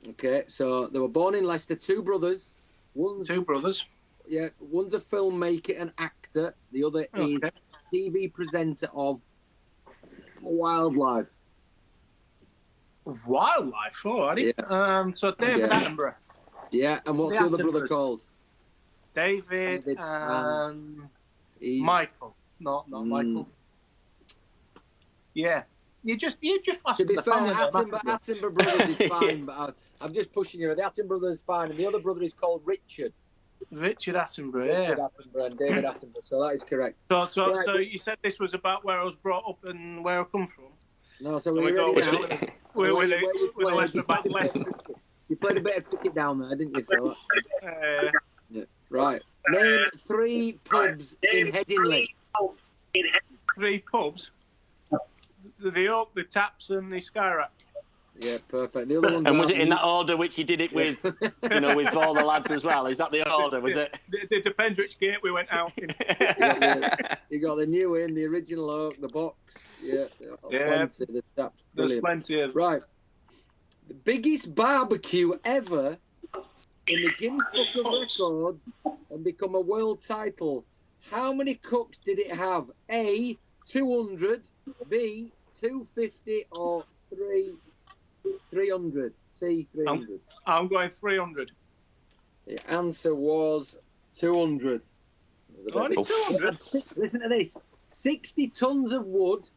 Speaker 2: Okay, so they were born in Leicester. Two brothers.
Speaker 3: Two brothers.
Speaker 2: Yeah, one's a filmmaker and actor. The other is TV presenter of wildlife.
Speaker 3: Of wildlife, alrighty. Yeah. So David Attenborough.
Speaker 2: Yeah, and what's the other brother called?
Speaker 3: David and Michael. Not Michael. Yeah. You just asked
Speaker 2: to be
Speaker 3: the
Speaker 2: fair,
Speaker 3: Attenborough
Speaker 2: brothers is fine, but I'm just pushing you. The Attenborough brother is fine, and the other brother is called Richard.
Speaker 3: Richard Attenborough,
Speaker 2: Richard Attenborough and David Attenborough. So that is correct.
Speaker 3: So you said this was about where I was brought up and where I come from.
Speaker 2: No, so we're ready now.
Speaker 3: We're the Leicester back Leicester.
Speaker 2: You played a bit of cricket down there, didn't you, Phil? Yeah. Right. Name 3 pubs in Headingley.
Speaker 3: 3 pubs? The Oak, the Taps and the Skyrack.
Speaker 2: Yeah, perfect. The other ones.
Speaker 1: And was it in that order which you did it with, with all the lads as well? Is that the order, was it?
Speaker 3: It depends which gate we went out in.
Speaker 2: You got the new Inn, the original Oak, the box. Yeah. Plenty, the Taps.
Speaker 3: There's plenty of...
Speaker 2: Right. The biggest barbecue ever in the Guinness Book of Records and become a world title. How many cooks did it have? A, 200, B, 250, or 300? C, 300.
Speaker 3: I'm going 300.
Speaker 2: The answer was 200.
Speaker 3: Only 200?
Speaker 2: Listen to this. 60 tons of wood,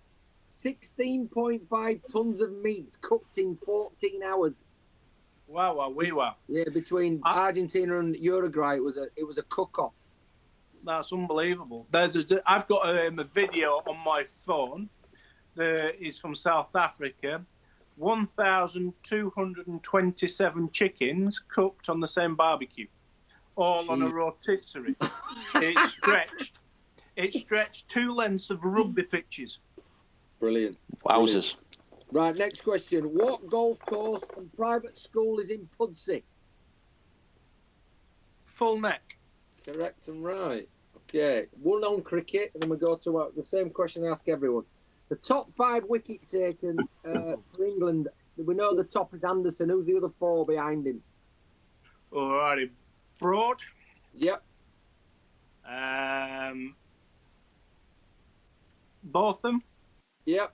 Speaker 2: 16.5 tons of meat cooked in 14 hours.
Speaker 3: Wow.
Speaker 2: Yeah, between Argentina and Uruguay, it was a cook-off.
Speaker 3: That's unbelievable. I've got a video on my phone that is from South Africa. 1,227 chickens cooked on the same barbecue, all on a rotisserie. It stretched 2 lengths of rugby pitches.
Speaker 2: Brilliant.
Speaker 1: Wowzers.
Speaker 2: Right, next question. What golf course and private school is in Pudsey?
Speaker 3: Full Neck.
Speaker 2: Correct and right. Okay, one on cricket, and then we go to the same question I ask everyone. The top 5 wicket taken for England. We know the top is Anderson. Who's the other 4 behind him?
Speaker 3: Alrighty. Broad.
Speaker 2: Yep.
Speaker 3: Botham.
Speaker 2: Yep.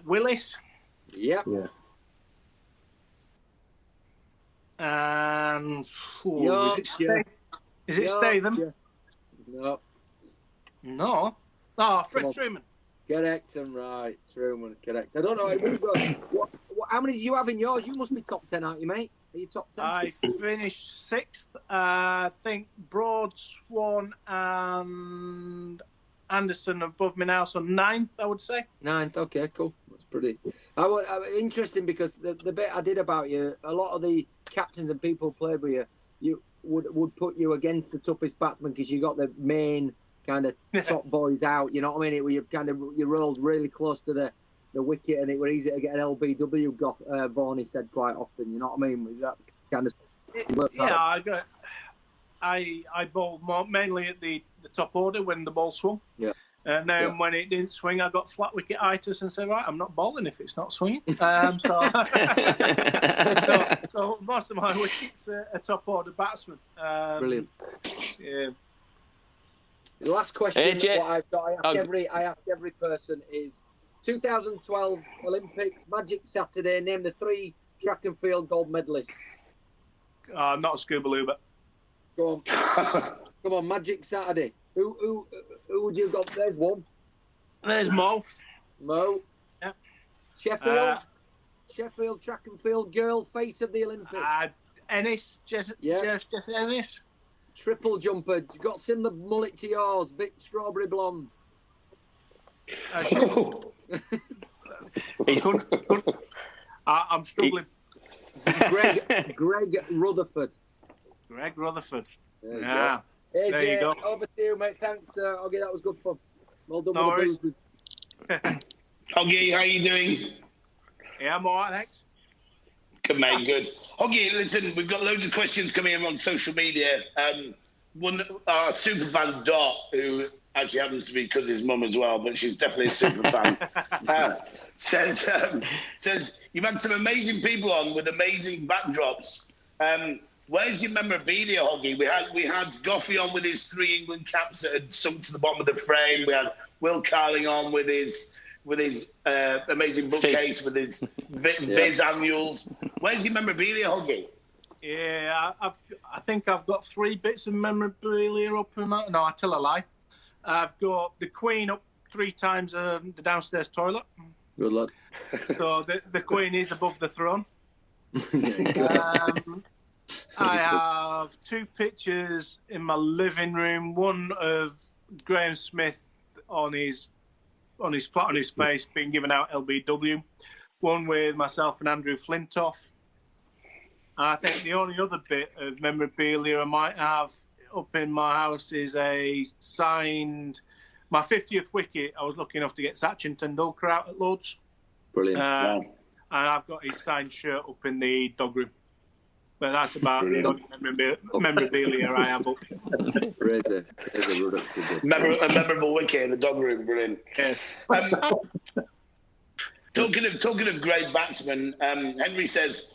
Speaker 3: Willis.
Speaker 2: Yep.
Speaker 4: Yeah.
Speaker 3: And is it
Speaker 2: Yep.
Speaker 3: Statham?
Speaker 2: Yeah. No.
Speaker 3: No. Fred Truman.
Speaker 2: Correct and right. Truman, correct. I don't know. How many did you have in yours? You must be top 10, aren't you, mate? Are you top 10?
Speaker 3: I finished 6th. I think Broad, Swan, and Anderson above me now, so 9th, I would say.
Speaker 2: 9th. Okay, cool. That's pretty. Interesting because the bit I did about you, a lot of the captains and people who played with you would put you against the toughest batsman because you got the main kind of top boys out, you know what I mean? You rolled really close to the wicket, and it was easy to get an LBW. Vaughan, he said quite often, you know what I mean? Was that kind of
Speaker 3: I bowled mainly at the top order when the ball swung.
Speaker 2: Yeah.
Speaker 3: And then when it didn't swing, I got flat wicket itis and said, right, I'm not bowling if it's not swinging. So most of my wickets are top order batsmen.
Speaker 2: Brilliant.
Speaker 3: Yeah.
Speaker 2: The last question I ask every person is 2012 Olympics, Magic Saturday, name the 3 track and field gold medalists.
Speaker 3: Not Scuba Luba.
Speaker 2: Go on. Come on, Magic Saturday. Who would you have got? There's one.
Speaker 3: There's Mo.
Speaker 2: Mo.
Speaker 3: Yep.
Speaker 2: Sheffield. Sheffield track and field girl, face of the Olympics.
Speaker 3: Ennis, Jess Ennis.
Speaker 2: Triple jumper, got similar mullet to yours, bit strawberry blonde.
Speaker 3: I'm struggling.
Speaker 2: Greg Rutherford.
Speaker 3: Greg Rutherford.
Speaker 2: Yeah. AJ, there you go. Over to you, mate. Thanks. Okay, that was good fun. Well done with the booze.
Speaker 5: Hoggy, how you doing?
Speaker 3: Yeah, I'm all right, thanks.
Speaker 5: Good, mate, good. Hoggy, listen, we've got loads of questions coming in on social media. One, our superfan Dot, who actually happens to be Cousins' mum as well, but she's definitely a superfan, says, you've had some amazing people on with amazing backdrops. Where's your memorabilia, Hoggy? We had Goffey on with his 3 England caps that had sunk to the bottom of the frame. We had Will Carling on with his amazing bookcase, with his Viz annuals. Where's your memorabilia, Hoggy?
Speaker 3: Yeah, I think I've got 3 bits of memorabilia up in that. No, I tell a lie. I've got the Queen up 3 times the downstairs toilet.
Speaker 2: Good luck.
Speaker 3: So the Queen is above the throne. I have 2 pictures in my living room. One of Graham Smith on his flat on his face being given out LBW. One with myself and Andrew Flintoff. And I think the only other bit of memorabilia I might have up in my house is a signed, my 50th wicket. I was lucky enough to get Sachin Tendulkar out at Lord's.
Speaker 2: Brilliant.
Speaker 3: And I've got his signed shirt up in the dog room. But that's about the only memorabilia I have up.
Speaker 5: A memorable wicket in the dog room, brilliant.
Speaker 3: Yes.
Speaker 5: Talking of great batsmen, Henry says,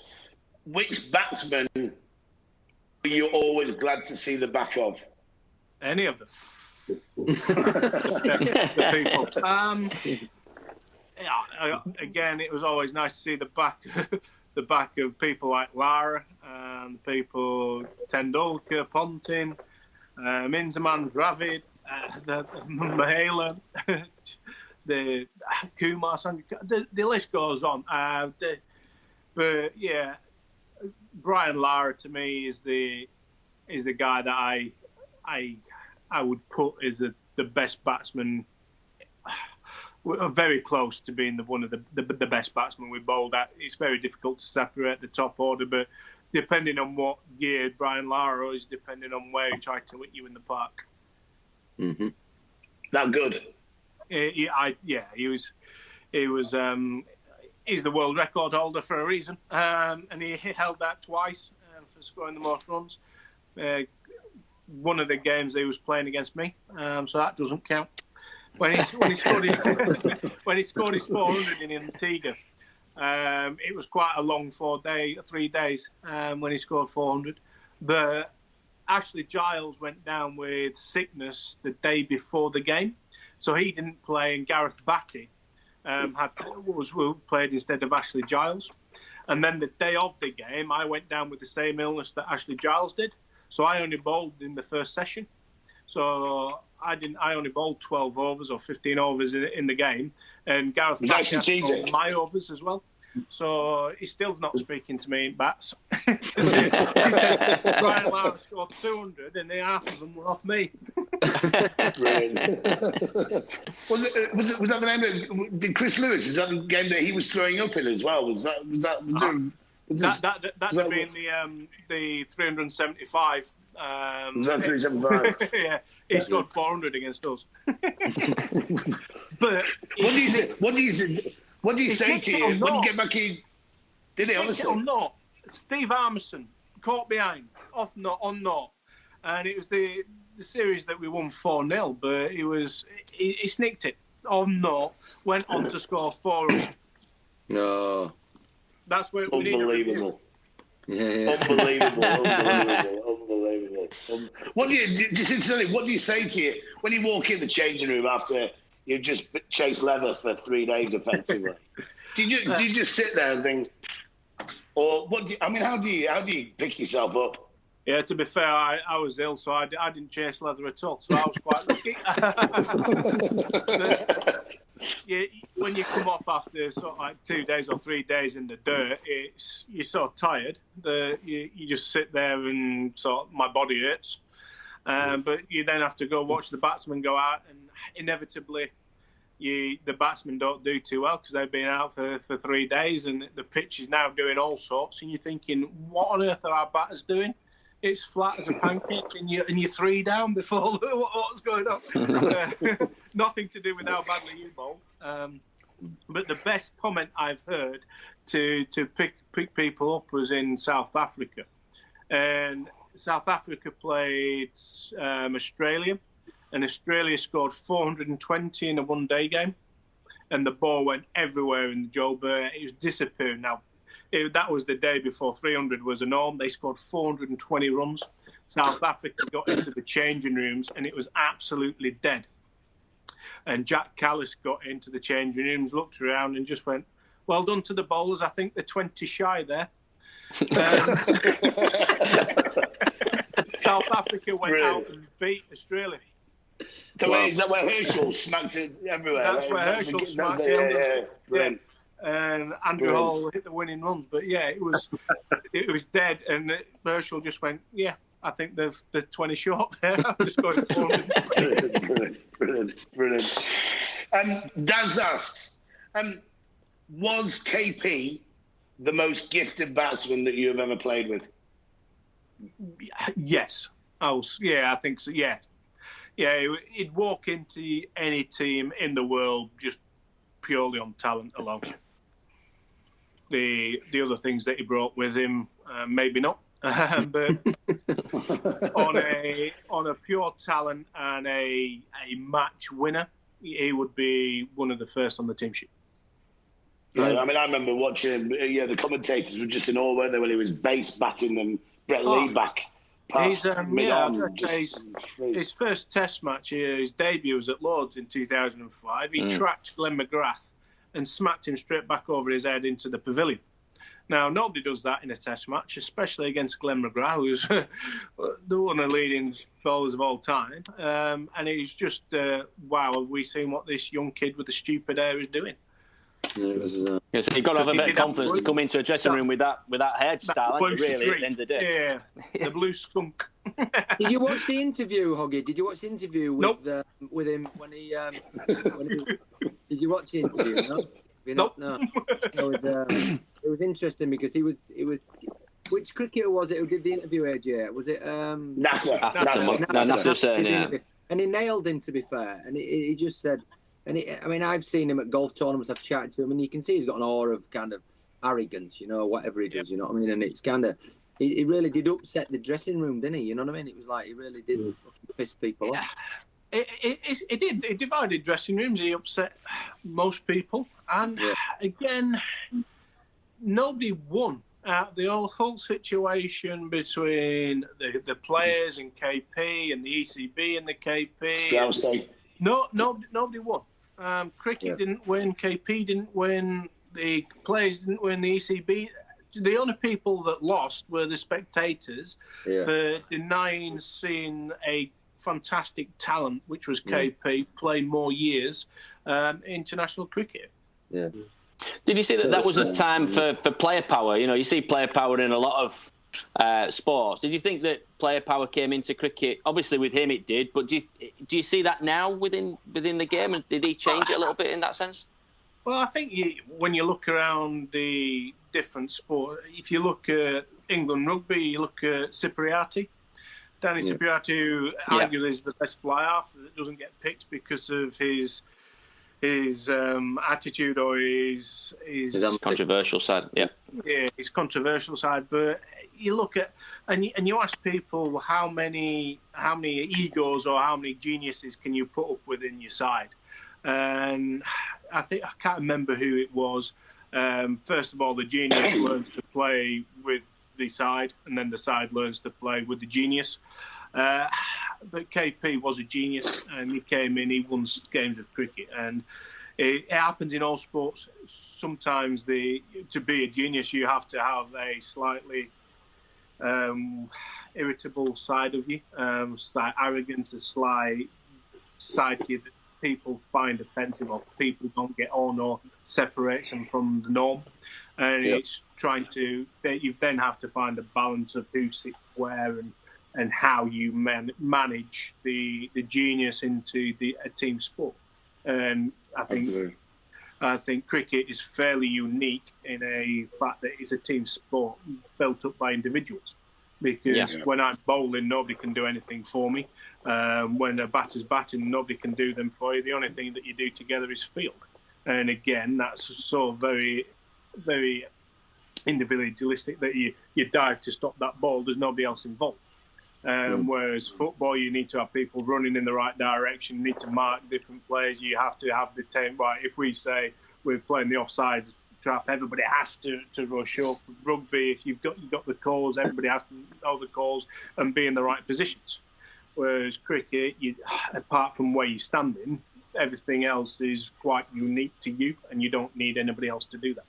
Speaker 5: which batsman are you always glad to see the back of?
Speaker 3: Any of them. the people. Again, it was always nice to see the back of people like Lara, and people Tendulkar, Ponting, Inzaman, Dravid, the Mahela, the Kumar, the list goes on. But yeah, Brian Lara to me is the guy that I would put as the best batsman. We're very close to being one of the best batsmen we bowled at. It's very difficult to separate the top order, but depending on what gear Brian Lara is, depending on where he tried to hit you in the park.
Speaker 5: Mm-hmm. That good?
Speaker 3: He was. He's the world record holder for a reason, and he held that twice for scoring the most runs. One of the games he was playing against me, so that doesn't count. When he scored his 400 in Antigua, it was quite a long 3 days when he scored 400. But Ashley Giles went down with sickness the day before the game, so he didn't play, and Gareth Batty was played instead of Ashley Giles. And then the day of the game, I went down with the same illness that Ashley Giles did, so I only bowled in the first session. So I only bowled 12 overs or 15 overs in the game, and Gareth Batty bowled my overs as well. So he still's not speaking to me in bats. He said Brian Lara scored 200, and half of them were off me.
Speaker 5: Was that the name of? Did Chris Lewis? Is that the game that he was throwing up in as well? That'd been the 375. Was that 375?
Speaker 3: Yeah, he scored 400 against us. But
Speaker 5: what do you say to you when you get back in? Did he honestly?
Speaker 3: Or not? Steve Armisen caught behind, off not on not, and it was the series that we won 4-0. But he snicked it on not, went on to score 400.
Speaker 2: No,
Speaker 3: that's where we
Speaker 5: unbelievable.
Speaker 2: Yeah.
Speaker 5: Unbelievable. What do you say to you when you walk in the changing room after you've just chased leather for 3 days effectively? do you just sit there and think, or how do you pick yourself up?
Speaker 3: Yeah, to be fair, I was ill, so I didn't chase leather at all, so I was quite lucky. when you come off after sort of like 2 days or 3 days in the dirt, you're so tired that you just sit there and sort of, my body hurts. But you then have to go watch the batsmen go out, and inevitably the batsmen don't do too well because they've been out for 3 days, and the pitch is now doing all sorts, and you're thinking, what on earth are our batters doing? It's flat as a pancake, and you're 3 down before what's going on. Nothing to do with how badly you bowled. But the best comment I've heard to pick people up was in South Africa, and South Africa played Australia, and Australia scored 420 in a one-day game, and the ball went everywhere in the Joburg. It was disappearing. Now, that was the day before 300 was a norm. They scored 420 runs. South Africa got into the changing rooms, and it was absolutely dead. And Jack Callis got into the changing rooms, looked around, and just went, "Well done to the bowlers. I think they're 20 shy there." South Africa went out and beat Australia.
Speaker 5: So is that where Herschel smacked it everywhere?
Speaker 3: That's where Herschel smacked it. Yeah. And Andrew Hall hit the winning runs, but it was dead, and Herschel just went, "Yeah, I think they're 20 short there." I'm just going forward.
Speaker 5: Brilliant. Daz asks, was KP the most gifted batsman that you have ever played with?
Speaker 3: Yes. I think so. Yeah, he'd walk into any team in the world just purely on talent alone. The other things that he brought with him, maybe not, but on a pure talent and a match winner, he would be one of the first on the team sheet.
Speaker 5: Yeah, I mean, I remember watching. The commentators were just in awe, weren't they, when he was base batting and Brett Lee back. His
Speaker 3: first Test match, his debut was at Lord's in 2005. He tracked Glenn McGrath and smacked him straight back over his head into the pavilion. Now, nobody does that in a Test match, especially against Glenn McGrath, who's one of the leading bowlers of all time. And he's just, wow, have we seen what this young kid with the stupid hair is doing?
Speaker 1: So you've got to have a bit of confidence to come into a dressing room with that hairstyle, really, at the end of the day.
Speaker 3: Yeah, the blue skunk.
Speaker 2: Did you watch the interview, Hoggy? Did you watch the interview with him when he? Did you watch the interview? No. No. It was interesting because he was. Which cricketer was it who did the interview, AJ? Was it
Speaker 5: Nasser?
Speaker 1: Nasser,
Speaker 2: and he nailed him, to be fair. And he just said. And I've seen him at golf tournaments. I've chatted to him, and you can see he's got an aura of kind of arrogance, whatever he does. You know what I mean? And it's kind of, he really did upset the dressing room, didn't he? You know what I mean? It was like he really did fucking piss people off.
Speaker 3: It did. It divided dressing rooms. He upset most people, and again, nobody won. The whole situation between the players and KP and the ECB and the KP. Nobody won. Cricket didn't win. KP didn't win. The players didn't win. The ECB. The only people that lost were the spectators for denying seeing a fantastic talent, which was KP, play more years international cricket.
Speaker 2: Yeah.
Speaker 1: Did you see that was a time for player power? You see player power in a lot of sports. Did you think that player power came into cricket? Obviously, with him it did, but do you see that now within the game? And did he change it a little bit in that sense?
Speaker 3: Well, I think when you look around the different sports, if you look at England rugby, you look at Cipriati, Danny Cipriati, who arguably is the best fly-half that doesn't get picked because of his attitude or his
Speaker 1: controversial side. Yeah,
Speaker 3: his controversial side. But you look at and you ask people how many egos or how many geniuses can you put up within your side, and I can't remember who it was. First of all, the genius learns to play with the side, and then the side learns to play with the genius. But KP was a genius, and he came in, he won games of cricket, and it happens in all sports. Sometimes to be a genius, you have to have a slightly irritable side of you, slight arrogance, a slight side to you that people find offensive or people don't get on or separates them from the norm. And it's trying to, you then have to find a balance of who sits where and how you manage the genius into a team sport. And I think cricket is fairly unique in a fact that it's a team sport built up by individuals. Because when I'm bowling, nobody can do anything for me. When a batter's batting, nobody can do them for you. The only thing that you do together is field. And again, that's so very, very individualistic that you dive to stop that ball. There's nobody else involved. Whereas football, you need to have people running in the right direction. You need to mark different players. You have to have the team. Right, if we say we're playing the offside trap, everybody has to rush up. Rugby, if you've got the calls, everybody has to know the calls and be in the right positions. Whereas cricket, apart from where you're standing, everything else is quite unique to you, and you don't need anybody else to do that.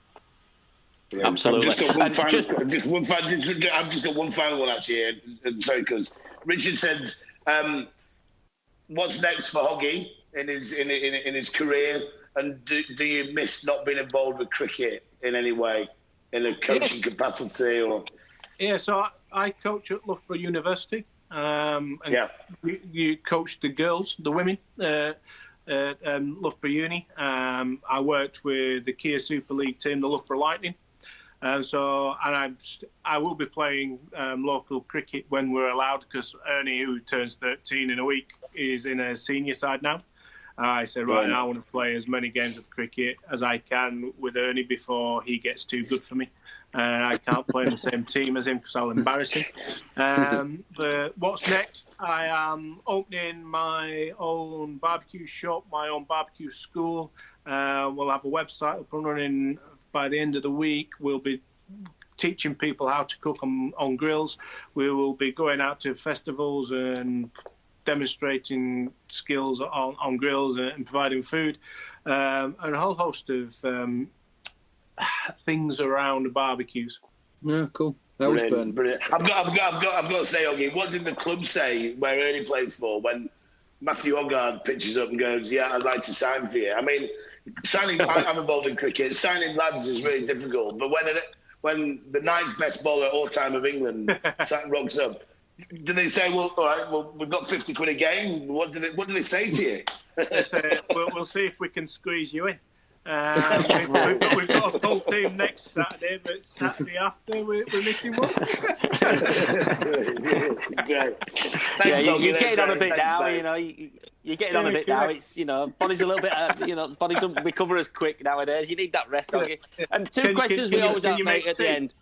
Speaker 1: Yeah, absolutely.
Speaker 5: I've just got one final one actually. Sorry, because Richard said, "What's next for Hoggy in his career? And do you miss not being involved with cricket in any way, in a coaching capacity or?" Yeah,
Speaker 3: so I coach at Loughborough University. You coach the girls, the women. At Loughborough Uni. I worked with the Kia Super League team, the Loughborough Lightning. I will be playing local cricket when we're allowed, because Ernie, who turns 13 in a week, is in a senior side now. I said, now I want to play as many games of cricket as I can with Ernie before he gets too good for me. I can't play in the same team as him because I'll embarrass him. But what's next? I am opening my own barbecue shop, my own barbecue school. We'll have a website up and running by the end of the week. We'll be teaching people how to cook on grills. We will be going out to festivals and demonstrating skills on grills and providing food, and a whole host of things around barbecues.
Speaker 2: Yeah, cool.
Speaker 5: Brilliant. I've got to say, Hoggy, what did the club say where Ernie plays for when Matthew Hoggard pitches up and goes, "Yeah, I'd like to sign for you"? I mean, signing. I'm involved in cricket. Signing lads is really difficult, but when the ninth best bowler all time of England rocks up, do they say, "Well, all right, well, we've got 50 quid a game"? What do they say to you?
Speaker 3: They say, we'll see if we can squeeze you in. We've got a full team next Saturday, but Saturday after we're missing one.
Speaker 5: It's great. Thanks,
Speaker 1: you're getting on a bit now. You're getting on a bit now. It's body's a little bit. Body doesn't recover as quick nowadays. You need that rest, don't you? And two questions we always ask, mate, at the end.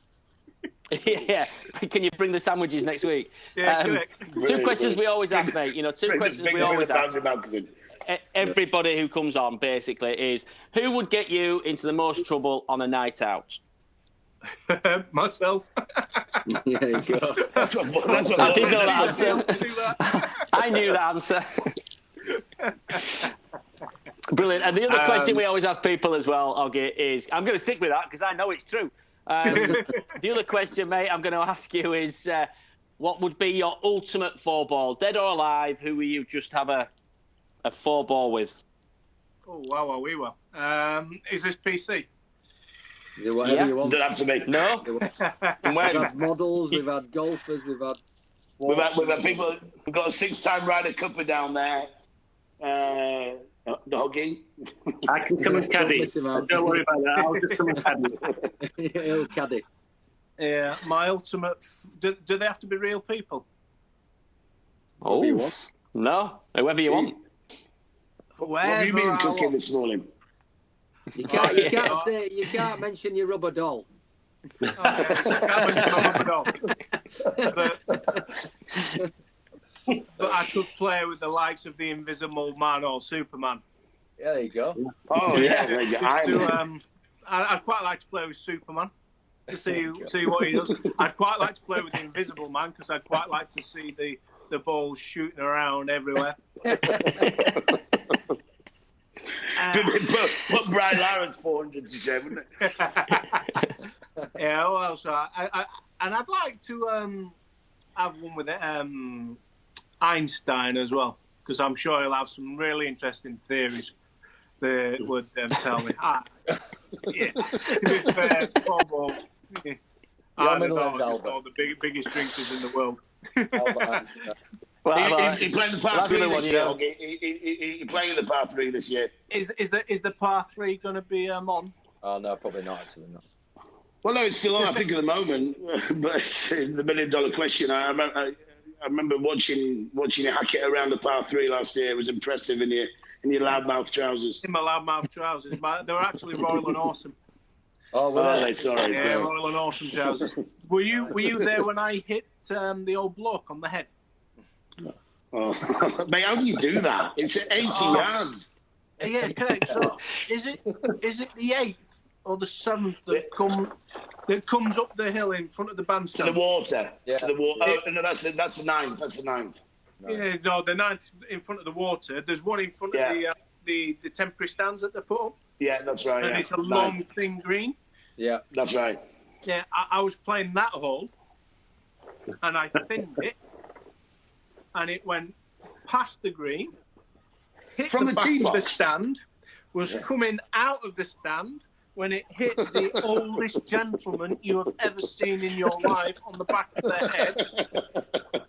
Speaker 1: Yeah, can you bring the sandwiches next week?
Speaker 3: Yeah,
Speaker 1: two questions we always ask, mate. Two questions we always ask. Everybody who comes on basically is, who would get you into the most trouble on a night out?
Speaker 3: Myself.
Speaker 2: Yeah, you go.
Speaker 1: I did know that answer. I knew that answer. Brilliant. And the other question we always ask people as well, Oggy, is, I'm going to stick with that because I know it's true. The other question, mate, I'm going to ask you is, what would be your ultimate four ball, dead or alive? Who will you just have a four ball with?
Speaker 3: Oh, wow, we will. Is this PC?
Speaker 2: Whatever you want.
Speaker 5: Don't have to be.
Speaker 1: No.
Speaker 2: We've had models, we've had golfers, we've had
Speaker 5: people. We've got a 6-time Ryder Cupper down there. Hoggy.
Speaker 4: I can come and caddy. Don't worry about that. I'll just come and caddy.
Speaker 2: He'll caddy.
Speaker 3: Yeah, my ultimate. Do they have to be real people?
Speaker 1: Oh, no. Whoever you want.
Speaker 5: What have you been cooking this morning?
Speaker 2: You can't mention your rubber doll.
Speaker 3: Okay, can't mention my rubber doll. But I could play with the likes of the Invisible Man or Superman.
Speaker 2: Yeah, there you go.
Speaker 5: Oh, yeah.
Speaker 3: I'd quite like to play with Superman to see what he does. I'd quite like to play with the Invisible Man because I'd quite like to see the ball shooting around everywhere.
Speaker 5: Put Brian Lawrence 400 to say, wouldn't it?
Speaker 3: Yeah, well, so I'd like to have one with Einstein as well, because I'm sure he'll have some really interesting theories that would tell me. Yeah, to be fair, Bobo, Arnold is one of the biggest drinkers in the world.
Speaker 5: He playing the par 3 this year. He playing the par 3 this year.
Speaker 3: Is the par 3 going to be on?
Speaker 2: Oh no, probably not. Actually, no.
Speaker 5: Well, no, it's still on. I think at the moment, but the $1 million question. I remember watching you hack it around the par 3 last year. It was impressive in your loudmouth trousers.
Speaker 3: In my loudmouth trousers, they were actually Royal and Awesome.
Speaker 5: Oh, well, they? Sorry.
Speaker 3: Yeah, Royal and Awesome trousers. Were you there when I hit the old bloke on the head?
Speaker 5: Oh, mate, how do you do that? It's at 80 yards.
Speaker 3: Yeah, correct. So, is it the 8th or the 7th that comes up the hill in front of the bandstand?
Speaker 5: To the water. Yeah. To the water. Oh, no, that's the 9th. That's the 9th.
Speaker 3: No. Yeah, no, the 9th in front of the water. There's one in front of the temporary stands that they put up.
Speaker 5: Yeah, that's right.
Speaker 3: And it's a long, thin green.
Speaker 5: Yeah, that's right.
Speaker 3: Yeah, I was playing that hole, and I thinned it, and it went past the green, hit
Speaker 5: from the
Speaker 3: back
Speaker 5: tee
Speaker 3: of
Speaker 5: box.
Speaker 3: the stand, was coming out of the stand when it hit the oldest gentleman you have ever seen in your life on the back of their head,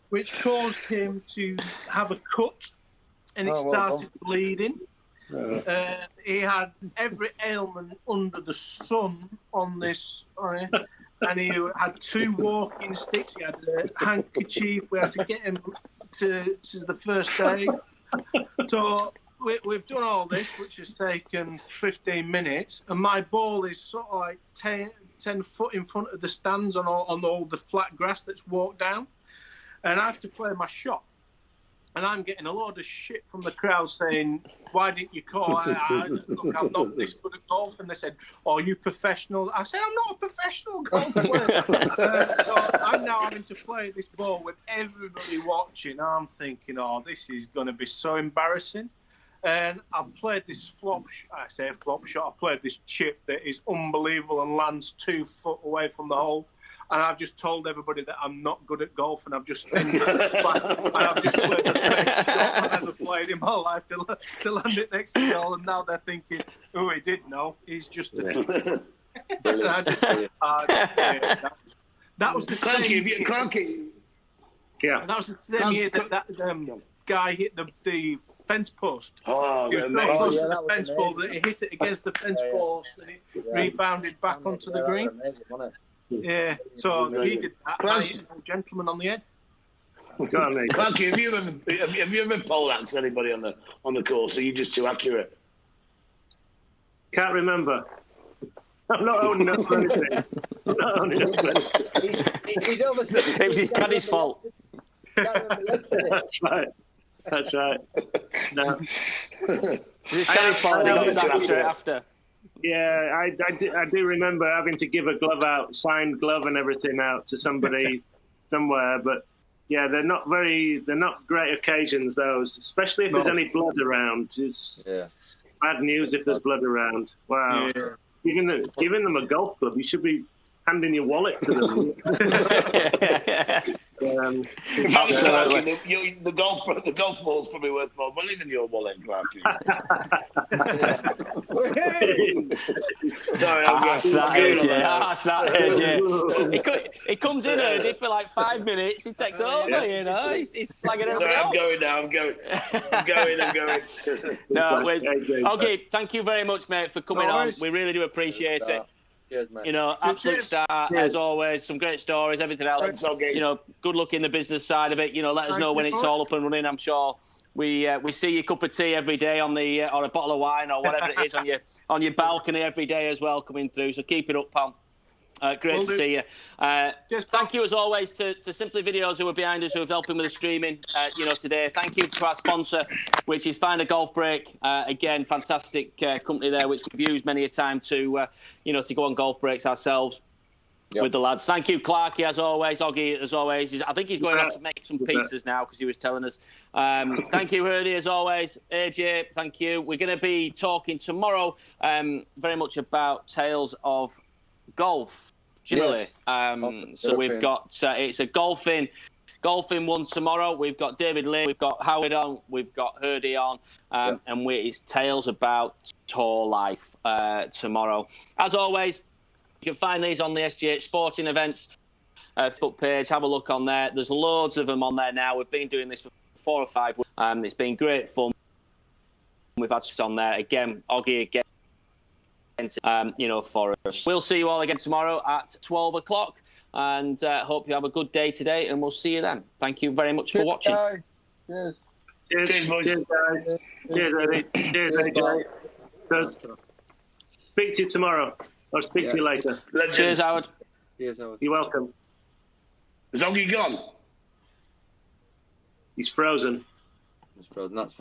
Speaker 3: which caused him to have a cut, and it started bleeding. He had every ailment under the sun on this, and he had 2 walking sticks. He had a handkerchief. We had to get him to the first aid. So we've done all this, which has taken 15 minutes, and my ball is sort of like 10 foot in front of the stands on all the flat grass that's walked down, and I have to play my shot. And I'm getting a load of shit from the crowd saying, why didn't you call? Look, I'm not this good at golf. And they said, oh, you professional? I said, I'm not a professional golf player. So I'm now having to play this ball with everybody watching. I'm thinking, oh, this is going to be so embarrassing. And I've played this flop shot. I've played this chip that is unbelievable and lands 2 foot away from the hole. And I've just told everybody that I'm not good at golf, and I've just thinned it back, and I've just played the best shot I've ever played in my life to land it next to the hole, and now they're thinking, oh, he did know, he's just a... That was the same...
Speaker 5: Yeah.
Speaker 3: That was the same year that guy hit the fence post.
Speaker 5: Oh,
Speaker 3: he was so close to the fence post that he hit it against the fence post, and it rebounded back onto the green. Yeah, so he did that. I hit a gentleman on the head.
Speaker 5: Go on, mate. Clarky, have you ever pole axed anybody on the course? Or are you just too accurate?
Speaker 4: Can't remember. I'm not owning up for anything.
Speaker 2: He's over 60.
Speaker 1: It was his caddy's fault.
Speaker 4: That's right. That's right. No.
Speaker 1: It was his caddy's fault. He got sacked straight after.
Speaker 4: Yeah, I do remember having to give a glove out, signed glove and everything out to somebody somewhere. But yeah, they're not great occasions, those, especially if there's any blood around. It's bad news if there's blood around. Wow. Yeah. Giving them a golf club, you should be handing your wallet to them.
Speaker 5: The golf ball's probably worth more money than your wallet, Clarky. Sorry,
Speaker 1: AJ. He comes in early for like 5 minutes. He takes over, you know. He's slagging everybody off.
Speaker 5: I'm going.
Speaker 1: No, okay. Thank you very much, mate, for coming on. We really do appreciate it.
Speaker 2: Cheers, mate.
Speaker 1: You know, absolute star as always. Some great stories, everything else. You know, good luck in the business side of it. You know, let us know when it's all up and running. I'm sure we see your cup of tea every day on the or a bottle of wine or whatever it is on your balcony every day as well coming through. So keep it up, pal. Great to see you. Thank you as always to Simply Videos who are behind us, who have helping with the streaming. Today. Thank you to our sponsor, which is Find a Golf Break. Again, fantastic company there, which we've used many a time to go on golf breaks ourselves with the lads. Thank you, Clarky, as always. Oggy, as always. I think he's going off to make some pizzas now because he was telling us. Thank you, Hurdy, as always. AJ, thank you. We're going to be talking tomorrow very much about tales of golf generally. So we've got it's a golfing Golfing one tomorrow. We've got David Lynn, we've got Howard on, we've got Hurd on, and it's Tales About Tour Life tomorrow. As always, you can find these on the SGH Sporting Events Facebook page. Have a look on there. There's loads of them on there now. We've been doing this for 4 or 5 weeks. It's been great fun. We've had on there again, Oggy again. For us. We'll see you all again tomorrow at 12 o'clock, and hope you have a good day today, and we'll see you then. Thank you very much for watching.
Speaker 2: Guys. Cheers.
Speaker 4: Cheers, guys. Cheers, Eddie. Cheers, AJ. Speak to you tomorrow, or speak to you later.
Speaker 5: Legend.
Speaker 1: Cheers, Howard.
Speaker 2: Cheers, Howard.
Speaker 4: You're welcome.
Speaker 5: Is Oggy gone?
Speaker 4: He's frozen.
Speaker 2: He's frozen. That's fine.